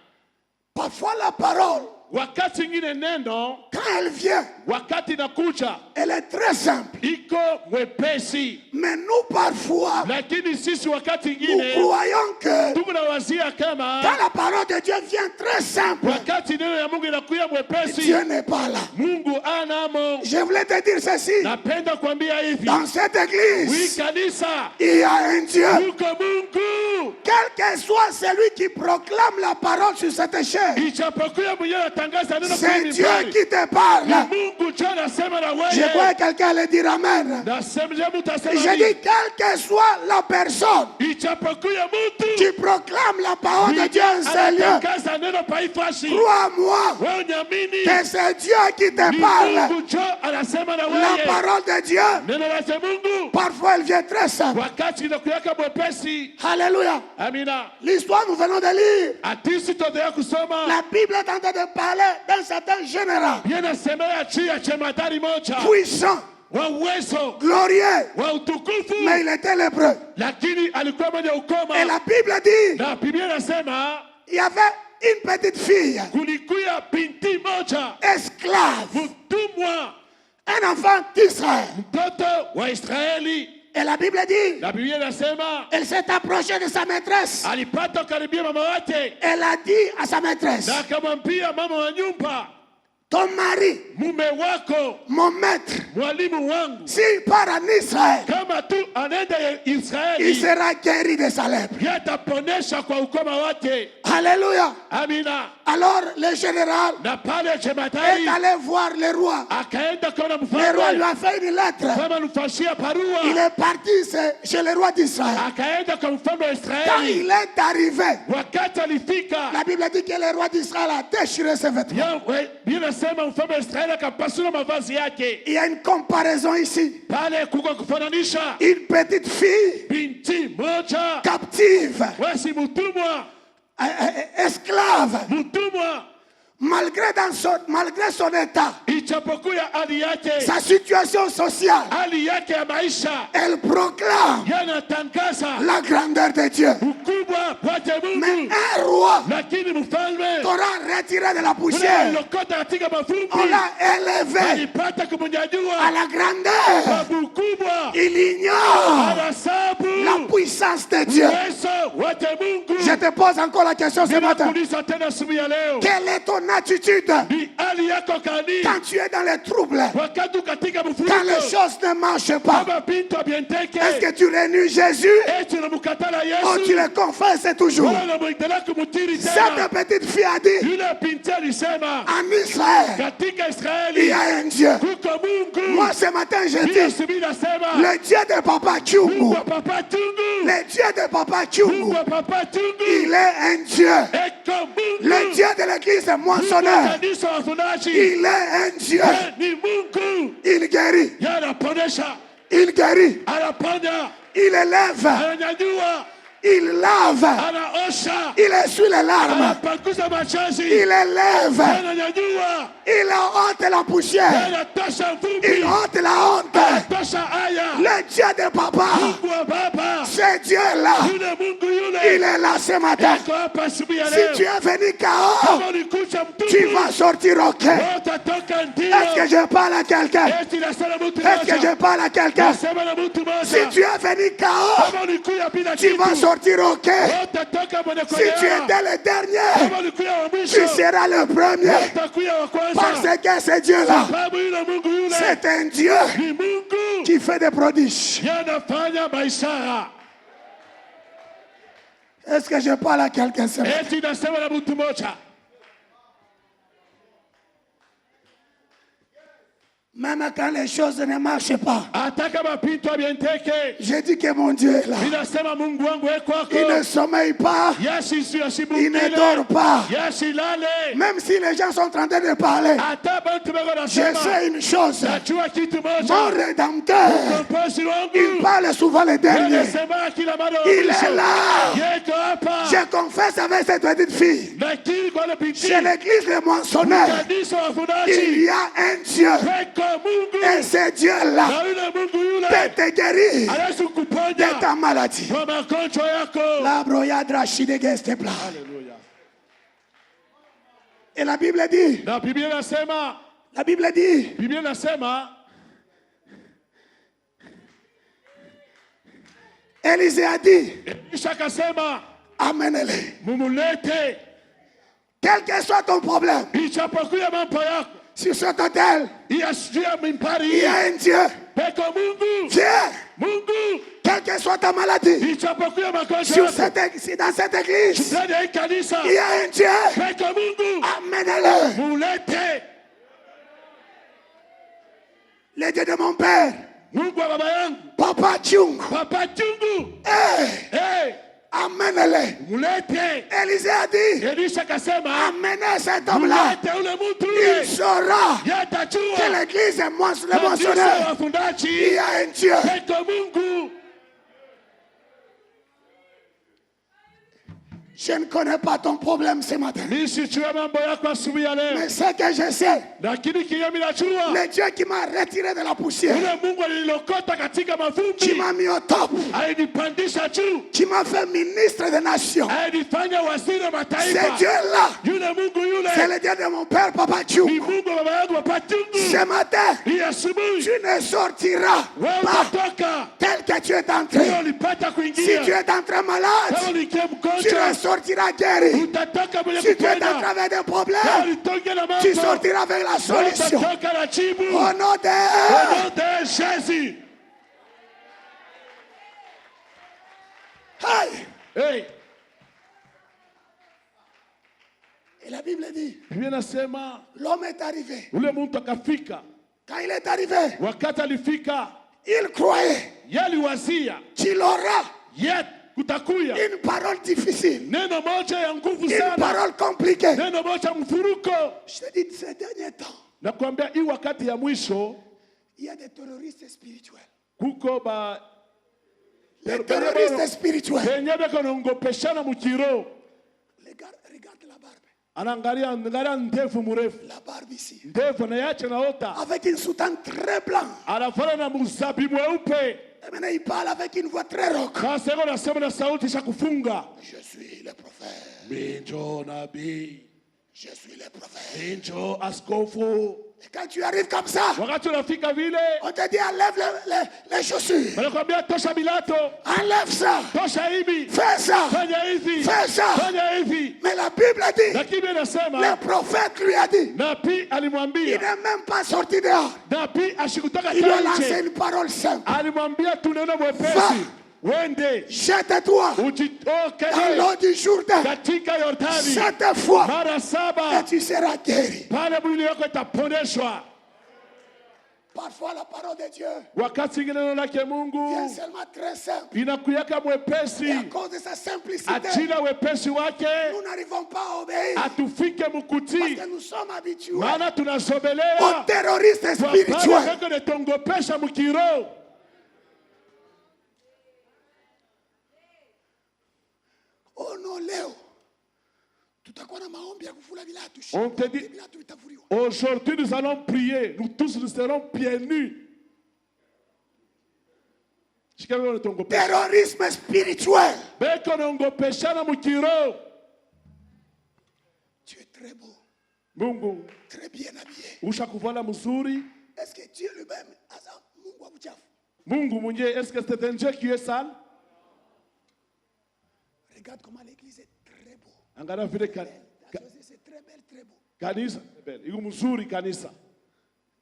Parfois la parole, Wakati ingine neno, quand elle vient, wakati inakuja, elle est très simple. iko mwepesi. Mais nous, parfois, Lakini sisi wakati nous ingine croyons que tunawazia quand kama la parole de Dieu vient très simple, wakati neno ya Mungu inakuya mwepesi, Dieu n'est pas là. Mungu anamo. Je voulais te dire ceci. Napenda kuambia hivi, Dans cette église, kanisa il y a un Dieu. uko Mungu. Quel que soit celui qui proclame la parole sur cette chaîne, Ichapokuya mwenyewe atangaza neno c'est kwenye Dieu mbali. qui te parle. Ni Mungu tu anasema na Je wewe. crois que quelqu'un allait dire Amen. Nasema mutasema Je nini? dis, quelle que soit la personne Ichapokuya mtu qui proclame la parole de Dieu en ce lieu, anatangaza neno paifashi. crois-moi Wewe uniamini. que c'est Dieu qui te Ni parle. Mungu tu anasema na La wewe. parole de Dieu, Neno la Mungu parfois elle vient très simple. wakati inakuyaka mwepesi. Alléluia. Amina. L'histoire, nous venons de lire. Atisi todea kusoma. La Bible est en train de parler d'un certain général, Yanasemea juu ya jemadari moja puissant, wa uwezo glorieux, wa utukufu, mais il était lépreux. lakini alikuwa mwenye Et ukoma. la Bible dit, Na Biblia inasema il y avait une petite fille, kulikuya binti moja esclave, mtumwa, un enfant d'Israël. mtoto wa Israeli. Et la Bible dit, Na Biblia inasema elle s'est approchée de sa maîtresse. alipata karibia mama wake Elle a dit à sa maîtresse, na akamwambia mama wa nyumba, ton mari, mume wako, mon maître, mwalimu wangu, s'il part en Israël, kama tu anaenda il Israeli sera guéri de sa lèpre. yataponesha kwa ukoma wake. Alléluia. Amina. Alors le général Na pale est jemadari allé voir le roi. akaenda kuona Le roi lui mfalme a fait une lettre. kama mfashia Il parua, est parti chez le roi d'Israël. akaenda kwa mfalme wa Quand Israeli. il est arrivé, Wakati alifika, la Bible dit que le roi d'Israël a déchiré ses vêtements. Biblia inasema mfalme wa Israeli akapasula mavazi yake. Il y a une comparaison ici. Pale kuko kufananisha Une petite fille binti moja, captive, wasi mtumwa, esclave, mtumwa, malgré son état, ichapokuya hali yake, sa situation sociale, hali yake ya maisha, elle proclame yanatangaza la grandeur de Dieu. ukubwa wake Mais Mungu. un roi Lakini mfalme t'aura retiré de la poussière. unalokota katika mavumbi, On l'a élevé alipata à kumunyanyua la grandeur. kwa ukubwa, Il ignore anasabu la puissance de Dieu. uwezo wake Mungu. Je te pose encore la question ce matin. Ninakuuliza tena asubuhi ya leo, Quelle est ton attitude ni hali yako gani quand tu es dans les troubles, wakati katika quand les mfuluko choses ne marchent pas? kama bintu abienteke? Est-ce que tu renues Jésus Eti unamkatala ou tu Yesu le confesses toujours? wala unamwendelea kumtiri Cette tena? petite fille a dit, Yule binti alisema en Israël, katika il y Israeli a un Dieu. kuko Mungu. Moi ce matin je Mimi dis, asubuhi nasema le Dieu de Papa Mungu Chungu, wa Papa Tungu, le Dieu de Papa Mungu Chungu, wa Papa Tungu, il est un Dieu. eko Mungu. Le Dieu de l'église est Mungu wa moissonneur. kanisa wavunaji, Il est un Dieu. ni Mungu. Il guérit. Yanaponesha, Il guérit. anaponya, Il élève. ananyanyua. Il lave. anaosha, Il essuie les larmes. anapanguza machozi, Il élève. ananyanyua, Il ôte la poussière. anatosha Il vumbi, ôte la honte. anatosha aya. Le Dieu de papa, Mungu wa baba, ce Dieu-là, yule Mungu il yule est là ce matin. yuko hapa asubuhi ya Si leo. tu es venu KO, Kama ulikuja tu mtupu, vas sortir ok. utatoka ndio. Est-ce que je parle à quelqu'un? Eti nasema mtu Est-ce que je mmoja, parle à quelqu'un? nasema na mtu Si mmoja. tu es venu KO, Kama ulikuja bila tu vas kitu, sortir ok. utatoka mwenye Si tu kuelewa. étais le dernier, Kama ulikuja wa tu mwisho, seras le premier. utakuja wa kwanza. Parce que ce Dieu-là, Sababu yule Mungu yule c'est un Dieu ni Mungu qui fait des prodiges. yanafanya maishara. Est-ce que je parle à quelqu'un ce matin? Eti nasema na mtu mmoja, Même quand les choses ne marchent pas, hata kama pinto abienteke, je dis que mon Dieu est là. ninasema Mungu wangu eko Il ne kwako. sommeille pas, Yasi il ne asibukile, dort pas. yasi lale. Même si les gens sont en train de parler, Hata bantu bako je nasema, sais une chose. najua kitu Mon moja, Rédempteur, mkombozi il wangu parle souvent les derniers. anasema kila mara wa Il est mwisho. là. Yeko hapa. Je confesse avec cette petite fille. Nakiri kwa ile binti, Chez l'église de Moissonneur, kanisa il wafunaji, y a un Dieu. peko Mungu, Et ce Dieu-là na yule Mungu yule peut te guérir anaweza de kukuponya ta maladie. kwa magonjwa yako. La broyadra shidegestepla. Haleluya. Et la Bible dit, Na Biblia inasema, la Bible dit, Biblia inasema Élisée a dit, Elisha akasema, amène-les. mumulete, Quel que soit ton problème, ichapokuya mambo yako, sur cet hôtel, iyashuya il mimpari, y a un Dieu. peko Mungu, Viens, Mungu, quelle que soit ta maladie, ichapokuya magonjwa sur yako, dans cette église, ndani ya hii kanisa, il y a un Dieu. peko Mungu, Amène-les. mulete. Le Dieu de mon père, Mungu wa baba yangu, Papa Chung, Papa Chungu, hey, amène-les. mulete. Élisée a dit, Elisha akasema, amenez cet homme-là. mulete ule mtu Il yule, saura que yatajua l'église est le kanisa mentionnaire. Il y wafundaji, a un Dieu. peko Mungu. Je ne connais pas ton problème ce matin. Mimi sijui mambo yako asubuhi ya leo, Mais ce que je sais, lakini kile mimi najua, le Dieu qui m'a retiré de la poussière, ule Mungu alilokota katika qui mavumbi, m'a mis au top, alinipandisha juu, qui m'a fait ministre des nations. alinifanya waziri wa Ce mataifa. Dieu-là, Yule Mungu yule c'est le Dieu de mon père, Papa ni Chung. Mungu wa baba yangu Papa Chungu. Ce matin, Hii asubuhi tu ne sortiras wewe pas utatoka, tel que tu es wewe entré. ulipata Si tu kuingia, es entré kama malade, ulikia tu mgonjwa, ne sortiras guéri. utatoka mwenye Si tu es en kupona. travers des Kama problèmes, ulitoka na tu mambo, sortiras avec la solution. utatoka na jibu. Au nom Au de nom de Jésus. Hey! Hey, Et la Bible dit, Biblia inasema l'homme est arrivé. ule mtu akafika, Quand il est arrivé, wakati alifika, il croyait yaliwazia qu'il aura yet kutakuya une parole difficile, neno moja ya nguvu une sana, parole compliquée. neno moja mfuruko. Je te dis, ces derniers temps, Nakwambia hii wakati ya mwisho il y a des terroristes spirituels. kuko ba Les terroristes spirituels. penye beko naongopeshana mukiro, Regarde la barbe. angalia ndefu mrefu, La barbe ici. ndefu anaiacha naota, Avec une soutane très blanche. anafana na mzabibu mweupe. Et maintenant, il parle avec une voix très rauque. Sasa iko nasema na sauti za kufunga, Je suis le prophète. minjo nabii, Je suis le prophète. minjo askofu. Et quand tu arrives comme ça, Wakati unafika vile, on te dit enlève les chaussures. wanakwambia tosha bilato, Enlève ça. tosha hivi, Fais ça. fanya hivi, Fais ça. fanya hivi. Mais la Bible dit, Lakini inasema le prophète lui a dit, nabii il alimwambia, n'est même pas sorti dehors. nabii ashikutoka Il lui a lancé nje, une parole simple. alimwambia tu neno mwepesi, Va. wende Jette-toi ujitoke dans l'eau du Jourdain katika Yordani 7 fois mara et 7, tu seras guéri. pale mwili wako itaponeshwa. Parfois la parole de Dieu Wakati ingine neno lake vient Mungu seulement très simple. inakuyaka Et à mwepesi, cause de sa simplicité, ajila wepesi wake nous n'arrivons pas à obéir. atufike Parce mukuti, que nous sommes habitués maana aux tunazomelea terroristes kwa pale spirituels. peko netongopesha mukiro. non, leo tutakuwa na maombi ya kuvula viatu. On te dit, Viatu vitavuliwa. aujourd'hui nous allons prier, nous tous nous serons pieds nus. Terrorisme spirituel. bekonongopeshana mukiro. Tu es très beau, Mungu très bien habillé. ushakuvala mzuri. Est-ce que Dieu lui-même a ça? Mungu wa uchafu. Mungu mwenyewe, est-ce que c'est un Dieu qui est sale? Regarde comment l'église est très beau. Angalia vile C'est très belle, très beau. kanisa iko mzuri, kanisa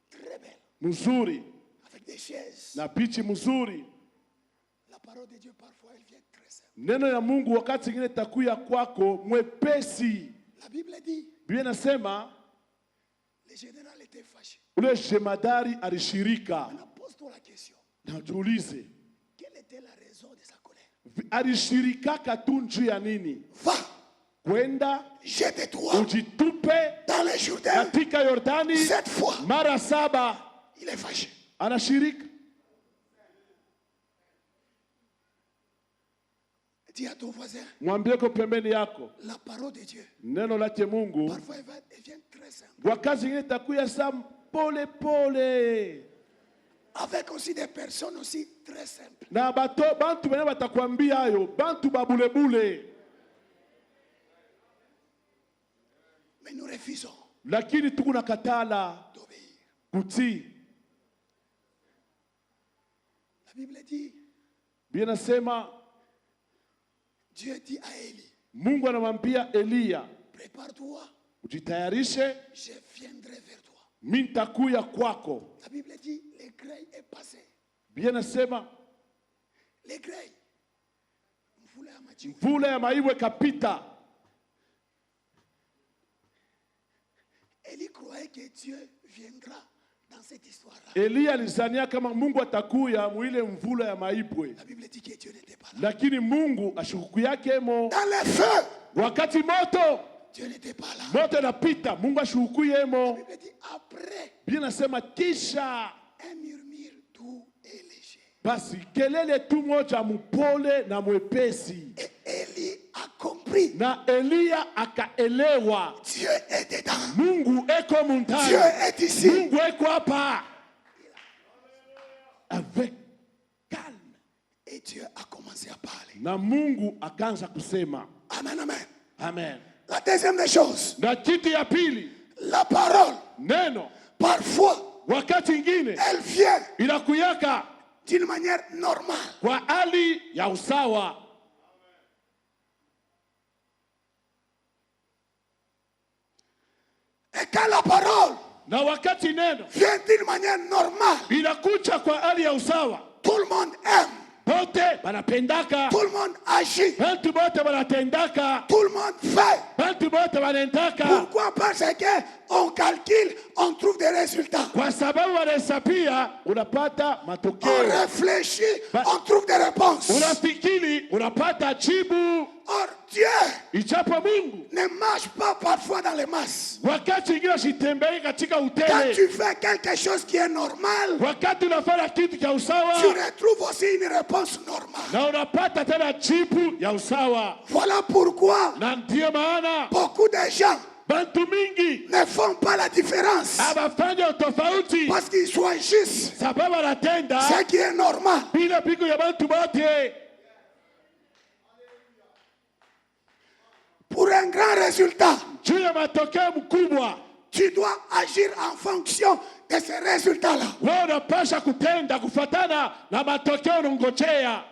Très belle. mzuri Avec des chaises. na pichi mzuri. La parole de Dieu parfois elle vient très simple. Neno ya Mungu wakati ingine takuya kwako mwepesi. La Bible dit, Biblia inasema le général était fâché. ule jemadari alishirika. On a posé la question. Na tuulize, Quelle était la raison de sa colère? alishirikaka tu njuu ya nini? Va, Kwenda jette-toi ujitupe dans le Jourdain. katika Yordani 7 fois. mara 7. Il est fâché. Anashirika. Dis à ton voisin, Mwambie kwa pembeni yako, la parole de Dieu, neno lake Mungu parfois elle vient très simple. wakati ingine takuya sa pole pole. Avec aussi des personnes aussi très simples. Na bantu bene batakwambia hayo, bantu babulebule. Mais nous refusons Lakini tukuna katala d'obéir. kutii. La Bible dit, Biblia inasema Dieu dit à Élie, Mungu anamwambia Eliya, prépare-toi, ujitayarishe, je viendrai vers toi. mimi nitakuya kwako. La Bible dit, les grêles est passé. Biblia inasema Les grêles, mvula ya majiwe. mvula ya maiwe kapita. Élie croyait que Dieu viendra dans cette histoire-là. Eliya alizania kama Mungu atakuya muile mvula ya maibwe. La Bible dit que Dieu n'était pas là. Lakini Mungu ashukuku yake mo Dans le feu, wakati moto Dieu n'était pas là. moto napita, Mungu ashukuku La yemo. Bible dit, après, Biblia inasema kisha un murmure doux et léger. basi kelele tu moja mpole na mwepesi. Et Élie a compris. Na Eliya akaelewa Dieu est dedans. Mungu eko Dieu mundani. est ici. Mungu eko hapa. Avec calme. Et Dieu a commencé à parler. Na Mungu akaanza kusema. Amen, amen. Amen. La deuxième des choses, Na kitu ya pili, la parole, neno parfois, wakati ingine elle vient inakuyaka d'une manière normale. kwa hali ya usawa. Et quand la parole Na wakati neno vient d'une manière normale, inakuja kwa hali ya usawa, tout le monde aime, bote banapendaka, tout le monde agit, bantu bote banatendaka, tout le monde fait. bantu bote banendaka. Pourquoi? Parce qu'on calcule, on trouve des résultats. Kwa sababu wanahesabia unapata On matokeo, réfléchit, on trouve des réponses. unafikiri unapata jibu. Or, Dieu Ijapo Mungu ne marche pas parfois dans les masses. wakati ingine sitembei katika Quand utele, tu fais quelque chose qui est normal, wakati unafanya kitu cha tu usawa retrouves aussi une réponse normale. na unapata tena jibu ya usawa. Voilà pourquoi Na ndiyo maana beaucoup de gens bantu mingi ne font pas la différence. abafanya utofauti, Parce qu'ils choisissent sababu anatenda ce qui est normal. bila pigo ya bantu bote. Pour un grand résultat, Juu ya matokeo mkubwa, tu dois agir en fonction de ces résultats-là. wewe unapasha kutenda kufatana na matokeo unangojea.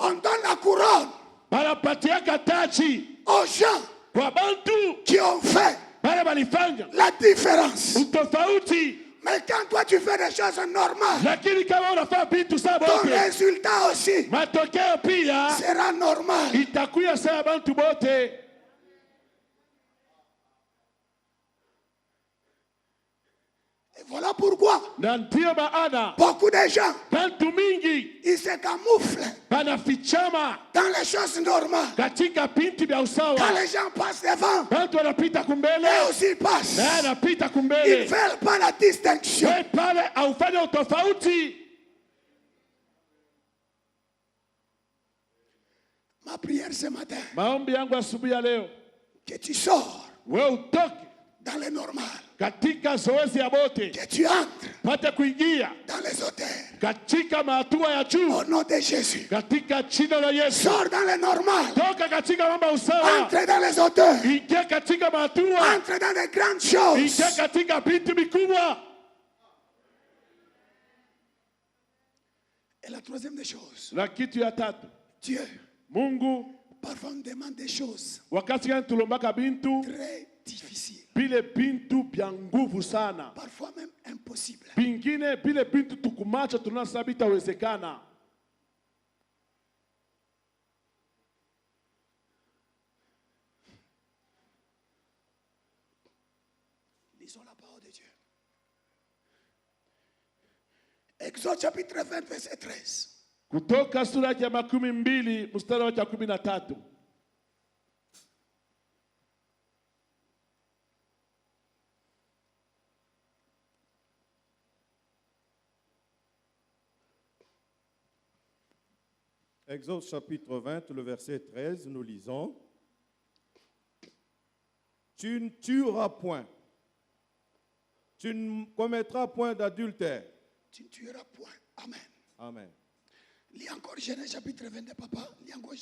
On donne la couronne Banapatiaka taji aux gens kwa bantu qui ont fait bale balifanya la différence. utofauti. Mais quand toi tu fais des choses normales, Lakini kama unafanya vitu sawa ton bote, résultat aussi matokeo pia sera normal. itakuya sawa bantu bote. Et voilà pourquoi Na ndiyo maana beaucoup de gens, bantu mingi ils se camouflent banafichama dans les choses normales. katika pinti vya Quand usawa. les gens passent devant, Bantu wanapita eux kumbele aussi passent. na anapita Ils kumbele. ne veulent pas la distinction. We pale aufanye utofauti. Ma prière ce matin, Maombi yangu asubuhi ya leo, que tu sors wewe utoke dans le normal, katika zoezi ya bote, que tu entres pate kuingia dans les hauteurs. katika mahatua ya juu Au nom de Jésus, katika jina la Yesu. sors dans le normal, Toka katika mambo ya usawa, entre dans les hauteurs, ingia katika mahatua, entre dans les grandes choses. ingia katika vitu vikubwa. Et la troisième des choses, Na kitu ya tatu, Dieu, Mungu parfois on demande des choses wakati gani tulombaka bintu très difficiles, bile bintu bya nguvu sana, parfois même impossibles. bingine bile bintu tukumacha tunasema bitawezekana. Lisons la parole de Dieu. Exode chapitre 20, verset 13. Kutoka sura ya 12 mstari wa 13. Exode chapitre 20, le verset 13, nous lisons. Tu ne tueras point. Tu ne commettras point d'adultère. Tu ne tueras point. Amen. Amen. Lis encore Genèse chapitre 22, papa. Lis encore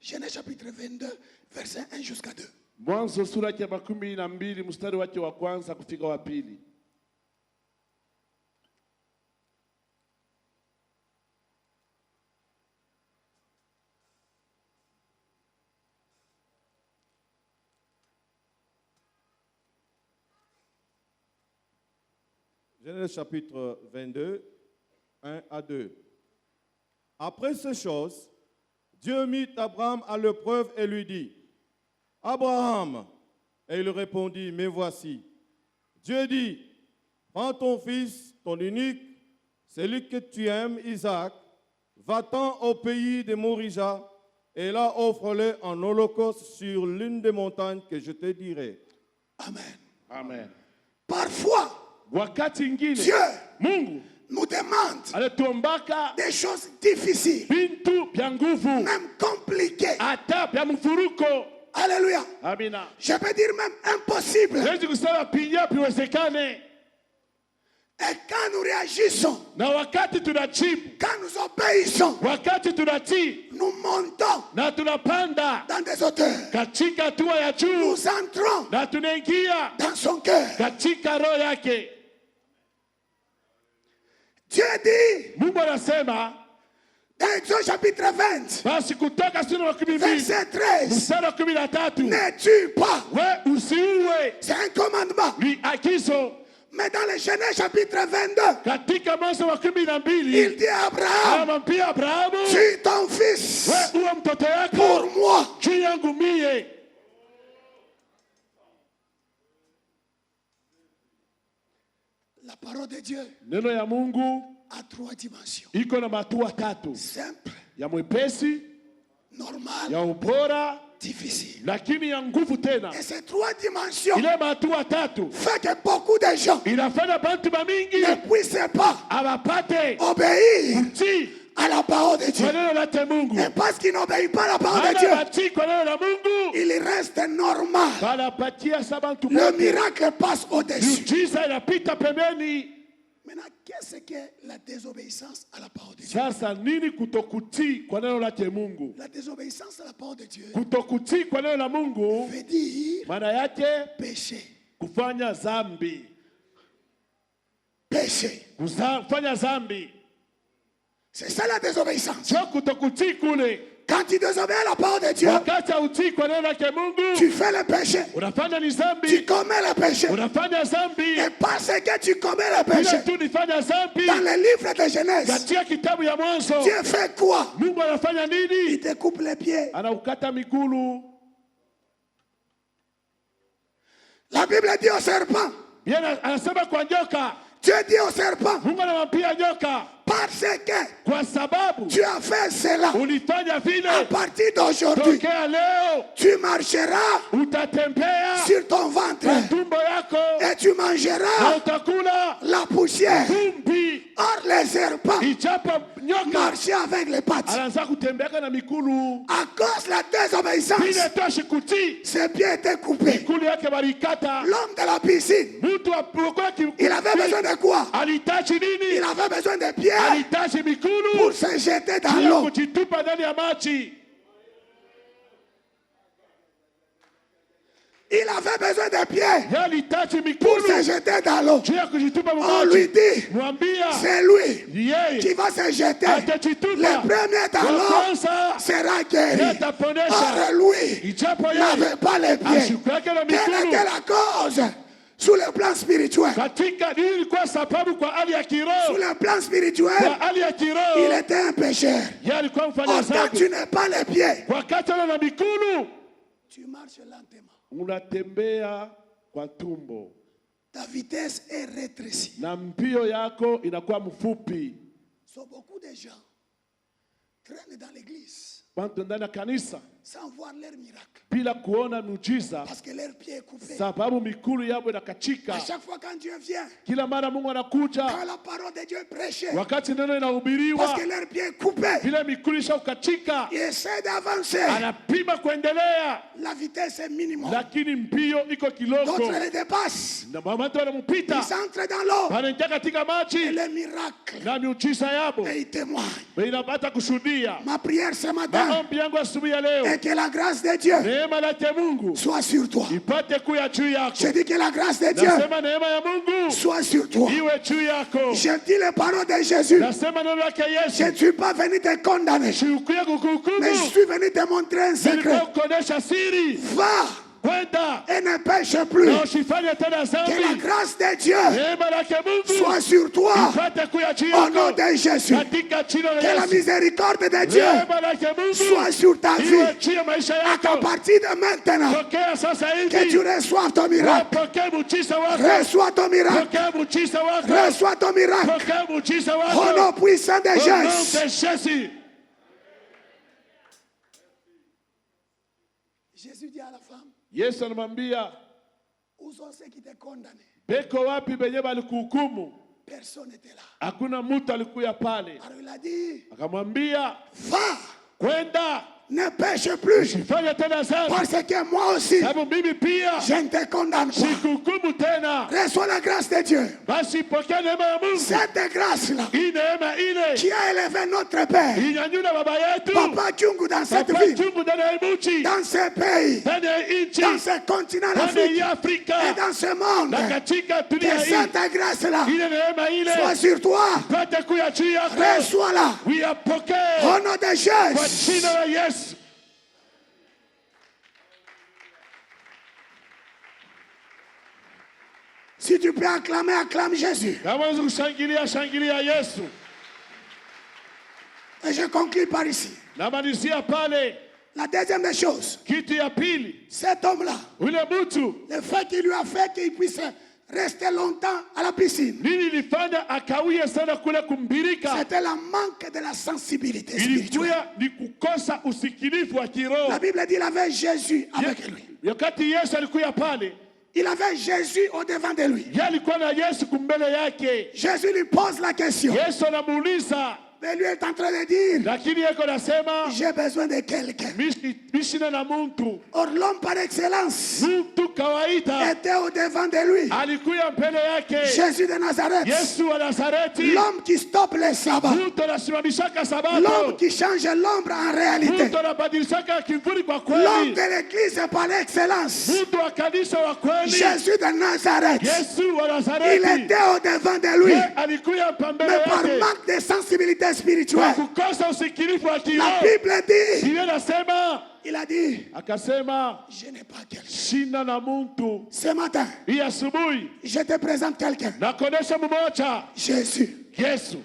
Genèse chapitre 22, verset 1 jusqu'à 2. Mwanzo sura ya 12 mstari wake wa kwanza kufika wa pili. Genèse chapitre 22, 1 à 2. Après ces choses, Dieu mit Abraham à l'épreuve et lui dit, Abraham, et il répondit, me voici. Dieu dit, prends ton fils, ton unique, celui que tu aimes, Isaac, va-t'en au pays de Morija, et là offre-le en holocauste sur l'une des montagnes que je te dirai. Amen. Amen. Parfois, Wakati ingine Dieu Mungu nous demande alituombaka des choses difficiles, bintu bya nguvu, même compliquées. hata bya mfuruko. Alléluia. Amina. Je peux dire même impossible. Siwezi kusema pinya piwezekane. Et quand nous réagissons, Na wakati tunajibu, quand nous obéissons, wakati tunatii nous montons na tunapanda dans des hauteurs. katika hatua ya juu Nous entrons na tunaingia dans son cœur. katika roho yake. Dieu dit Mungu anasema dans Exode chapitre 20, basi kutoka sura ya 12 verset 13, mstari wa 13, ne tue pas. we usiue, C'est un commandement. ni agizo. Mais dans le Genèse chapitre 22, Katika Mwanzo wa 12 il dit à Abraham, anamwambia Abrahamu, tue ton fils we uwe mtoto yako pour moi. juu yangu mie. La parole de Dieu Neno ya Mungu a 3 dimensions. iko na matua tatu, Simple, ya mwepesi, normal, ya ubora, difficile. lakini ya nguvu tena. Et ces 3 dimensions Ile matua tatu fait que beaucoup de gens inafanya bantu bamingi ne puissent pas abapate obéir kutii à la parole de Dieu. kwa neno lake Mungu. Et parce qu'ils n'obéissent pas à la parole de Maana Dieu, batii kwa neno la Mungu il reste normal. banapatia sa bantu Le bote. miracle passe au-dessus. Miujiza inapita pembeni. Maintenant, qu'est-ce que la désobéissance à la parole de Dieu? Sasa nini kutokutii kwa neno lake Mungu? La désobéissance à la parole de Dieu Kutokutii kwa neno la Mungu veut dire maana yake péché. kufanya zambi. Péché. Kufanya zambi. C'est ça la désobéissance. Sio kutokutii kule. Quand tu désobéis à la parole de Dieu, Wakati hautii kwa neno lake Mungu, tu fais le péché. unafanya ni Tu zambi. commets le péché. Unafanya zambi. Et parce que tu commets le péché, Bila tu nifanya zambi. dans le livre de Genèse, Katika kitabu ya Mwanzo, Dieu fait quoi? Mungu anafanya Il nini? te coupe les pieds. Anaukata migulu. La Bible dit au serpent, Bien anasema kwa nyoka. Dieu dit au serpent, Mungu anamwambia nyoka, parce que kwa sababu tu as fait cela, ulifanya à vile, partir d'aujourd'hui, tokea leo tu marcheras utatembea sur ton ventre kwa tumbo yako et tu na mangeras utakula la poussière. vumbi. Or les serpents ijapo nyoka marchaient avec les pattes. anaanza kutembeaka na mikulu À cause de la désobéissance, bila toshi kutii, ses pieds étaient coupés. mikulu yake balikata. L'homme de la piscine, Mtu apokuwa il avait besoin de quoi? alitaji Il nini? avait besoin de pieds Alitaji pour mikulu se jeter dans ya l'eau. kujitupa ndani ya maji. Il avait besoin de pieds Yeye alitaji pour se mikulu jeter dans l'eau. ya kujitupa On lui maji. dit, Mwambia c'est lui qui yeye va se jeter. atajitupa. Le premier dans Wa l'eau kwanza sera guéri. yataponesha. Or lui Ijapo n'avait yeye pas les pieds. asikuwake na Quelle mikulu. était la cause? Sur le plan spirituel. Katika nini ilikuwa sababu kwa hali ya Sur kiroho? le plan Kwa spirituel, hali ya il kiroho était un pécheur. yeye alikuwa mfanya Or, quand dhambi. tu n'as pas les pieds, Wakati ana na mikulu tu marches lentement. unatembea kwa tumbo Ta vitesse est rétrécie. na mbio yako inakuwa mfupi. So, beaucoup de gens traînent dans l'église Watu ndani ya kanisa sans voir leur miracle. bila kuona miujiza, Parce que leur pied est coupé. sababu mikulu yao À inakachika. chaque fois quand Dieu vient, Kila mara Mungu anakuja, quand la parole de Dieu est prêchée, wakati neno parce inahubiriwa, que leur pied est coupé, vile mikulu ishakachika, ils essaient d'avancer. anapima kuendelea, La vitesse est minimum. lakini mbio iko kidogo, D'autres les dépassent. na watu wanampita, Ils entrent dans l'eau. wanaingia katika Et maji le miracle, na miujiza yabo et ils témoignent. inapata kushuhudia. Ma prière ce matin Maombi yangu asubuhi ya leo, est que la grâce de Dieu neema lake Mungu soit sur toi. ipate kuya juu yako. Je dis que la grâce de Dieu Nasema neema ya Mungu soit sur toi. iwe juu yako. Je dis les paroles de Jésus. Nasema neno lake Je Yesu, ne suis pas venu te condamner, sikuya mais je kukuhukumu, suis venu te montrer un nilikuwa secret. kuonesha siri. Va Kwenda et ne pêche plus. na usifanye tena Que la dhambi. grâce de Dieu Neema lake Mungu soit sur toi. ipate kuya juu Au nom yako de Jésus. katika jina la Que la Yesu. miséricorde de Dieu Neema lake Mungu soit sur ta vie. iwe juu ya maisha À yako. partir de maintenant, Tokea sasa que tu hivi reçoives ton miracle. wapokee muujiza wako, Reçois ton miracle. pokea muujiza wako, Reçois ton miracle. pokea muujiza Au wako nom puissant de au nom Jésus. de Jésus. Jésus dit à la femme, Yesu anamwambia, où sont ceux qui te condamnent? beko wapi benye balikuhukumu? Personne n'était là. Hakuna mtu alikuya pale. Alors il a dit, Akamwambia, va, kwenda ne pêche plus. usifanye tena dhambi, Parce que moi aussi, sababu mimi pia je ne te condamne pas. sikuhukumu tena. Reçois la grâce de Dieu. Basi pokea neema ya Mungu. Cette grâce-là Hii neema ile qui a élevé notre Père, inyanyula baba yetu Papa Djungu, dans cette Papa ville, chungu ndani ya nchi, dans ce pays, ndani ya nchi, dans ce continent ndani d'Afrique ya Afrika et dans ce monde. na katika dunia Que hii. cette grâce-là Ile neema ile soit sur toi. pate kuya juu yako, Reçois-la. uyapokee Au nom de kwa Jésus. jina la Yesu. Si tu peux acclamer, acclame Jésus. Kama unaweza kushangilia, shangilia Yesu. Et je conclue par ici. Namalizia pale, La deuxième des choses, kitu ya pili, cet homme-là, ule mtu le fait qu'il lui a fait qu'il puisse rester longtemps à la piscine, nini ilifanya akawie sana kule kumbirika? c'était le manque de la sensibilité spirituelle. Ilikuwa ni kukosa usikilivu wa La kiroho. Bible dit qu'il avait Jésus avec lui. Wakati Yesu alikuya pale, Il avait Jésus au devant de lui. yeye alikuwa na Yesu kumbele yake. Jésus lui pose la question. Yesu anamuuliza, Mais lui est en train de dire, lakini yeko nasema j'ai besoin de quelqu'un. mishina na muntu, Or l'homme par excellence mtu kawaida était au devant de lui. alikuya mbele yake. Jésus de Nazareth. Yesu wa Nazareti, L'homme qui stoppe les sabbats. mtu anasimamishaka L'homme sabato, qui change l'ombre en réalité. mtu anabadilishaka kivuli kwa L'homme kweli, de l'église par excellence. mtu wa kanisa wa kweli, Jésus de Nazareth. Yesu wa Il Nazareti. était au devant de lui. Yeye alikuya pambele Mais par yake manque de sensibilité kwa spirituelle. kukosa usikilivu wa La kiroho. Bible dit, Biblia inasema, il a dit, akasema je n'ai pas quelqu'un. sina na muntu. Ce matin, Hii asubuhi je te présente quelqu'un. nakonesha mmoja, Jésus. Yesu,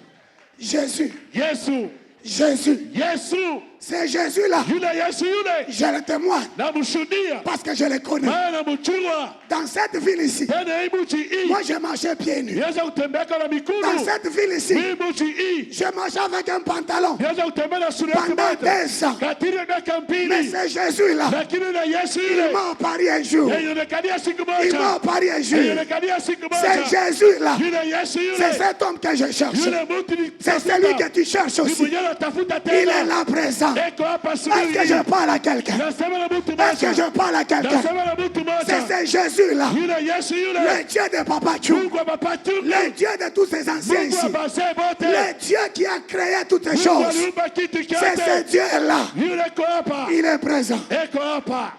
Jésus. Yesu, Jésus. Yesu. C'est Jésus-là. Yule Yesu yule. Je le témoigne. Namshuhudia. Parce que je le connais. Maana namjua. Dans cette ville ici, Tena hii mji hii. moi je marchais pieds nus. Niweza kutembea na miguu. Dans cette ville ici, Hii mji hii. je marchais avec un pantalon. Niweza kutembea na suruali Pendant moja. 2 ans. Katika miaka Mais mbili. c'est Jésus-là. Lakini na Yesu Il yule. m'a apparu un jour. Yonekania siku Il moja. m'a apparu un jour. Yonekania siku C'est moja. Jésus-là. Yule Yesu yule. C'est cet homme que je cherche. Yule mtu ni C'est celui que tu cherches aussi. mwenyewe tafuta Il est tena. là présent. Eko hapa Est-ce que subiri. je parle à quelqu'un? Nasema na mtu Est-ce que mmoja. je parle à quelqu'un? Nasema na mtu C'est mmoja. ce Jésus-là. Yule Yesu yule. Le Dieu de Papa Tchou. Mungu wa Baba Tuku. Le Dieu de tous ces anciens Mungu ici. wa bazee bote. Le Dieu qui a créé toutes les Mungu choses. aliumba kitu C'est ce chote. Dieu-là. Yule eko hapa. Il est présent. Eko hapa.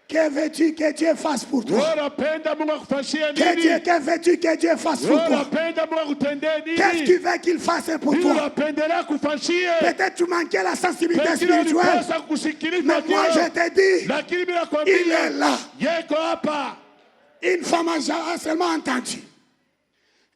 Que veux-tu que Dieu fasse pour toi? Unapenda Mungu akufanyie nini? Que veux-tu que Dieu fasse pour toi? Unapenda Mungu akutendee nini? Qu'est-ce que tu veux qu'il fasse pour toi? Unapendelea kufanyie. Peut-être tu manquais la sensibilité Pengine spirituelle. ulikosa kusikiliza Mais moi je te dis, lakini mimi il est nakwambia là. yeko hapa. Une femme a seulement entendu.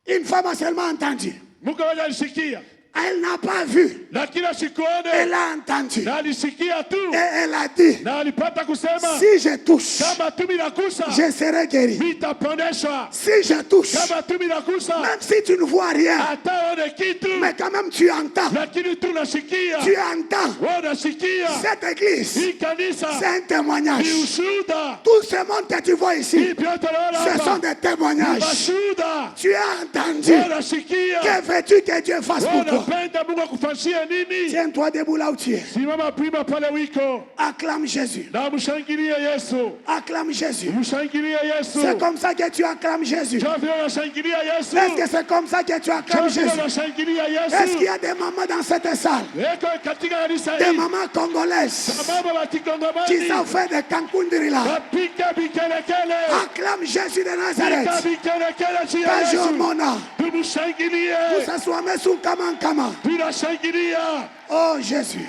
Une femme a seulement entendu. Mungu alisikia. Elle n'a pas vu. Lakini asikuone. Elle a entendu. Na alisikia tu. Et elle a dit, Na alipata kusema. si je touche, Kama tu minakusa. je serai guéri. Nitaponyeshwa. Si je touche, Kama tu minakusa. même si tu ne vois rien, Hata one kitu. mais quand même tu entends. Lakini tu nasikia. Tu entends. Wewe unasikia. Cette église, Hii kanisa. c'est un témoignage. Ni ushuhuda. Tout ce monde que tu vois ici, Hii vyote naona ce sont hapa. des témoignages. Mashuhuda. Tu as entendu. Wewe unasikia. Que veux-tu que Dieu fasse Wewe pour toi? unapenda Mungu akufanyie nini? Tiens-toi debout là où tu es. Simama prima pale wiko. Acclame Jésus. Na mshangilie Yesu. Acclame Jésus. Mshangilie Yesu. C'est comme ça que tu acclames Jésus. Kama vile unashangilia Yesu. Est-ce que c'est comme ça que tu Kama acclames vile Jésus? unashangilia Est-ce qu'il y Yesu. a des mamans dans cette salle? Eko katika kanisa Des hili. mamans congolaises Mama wa qui Kikongomani. savent faire des cancundiri là. Kapika bikelekele. Acclame Jésus de Pika Nazareth. bikelekele juu ya Page Yesu. Mona. Tumshangilie. Nous s'assoyons sous Kamankama. Tunashangilia. Oh Jésus.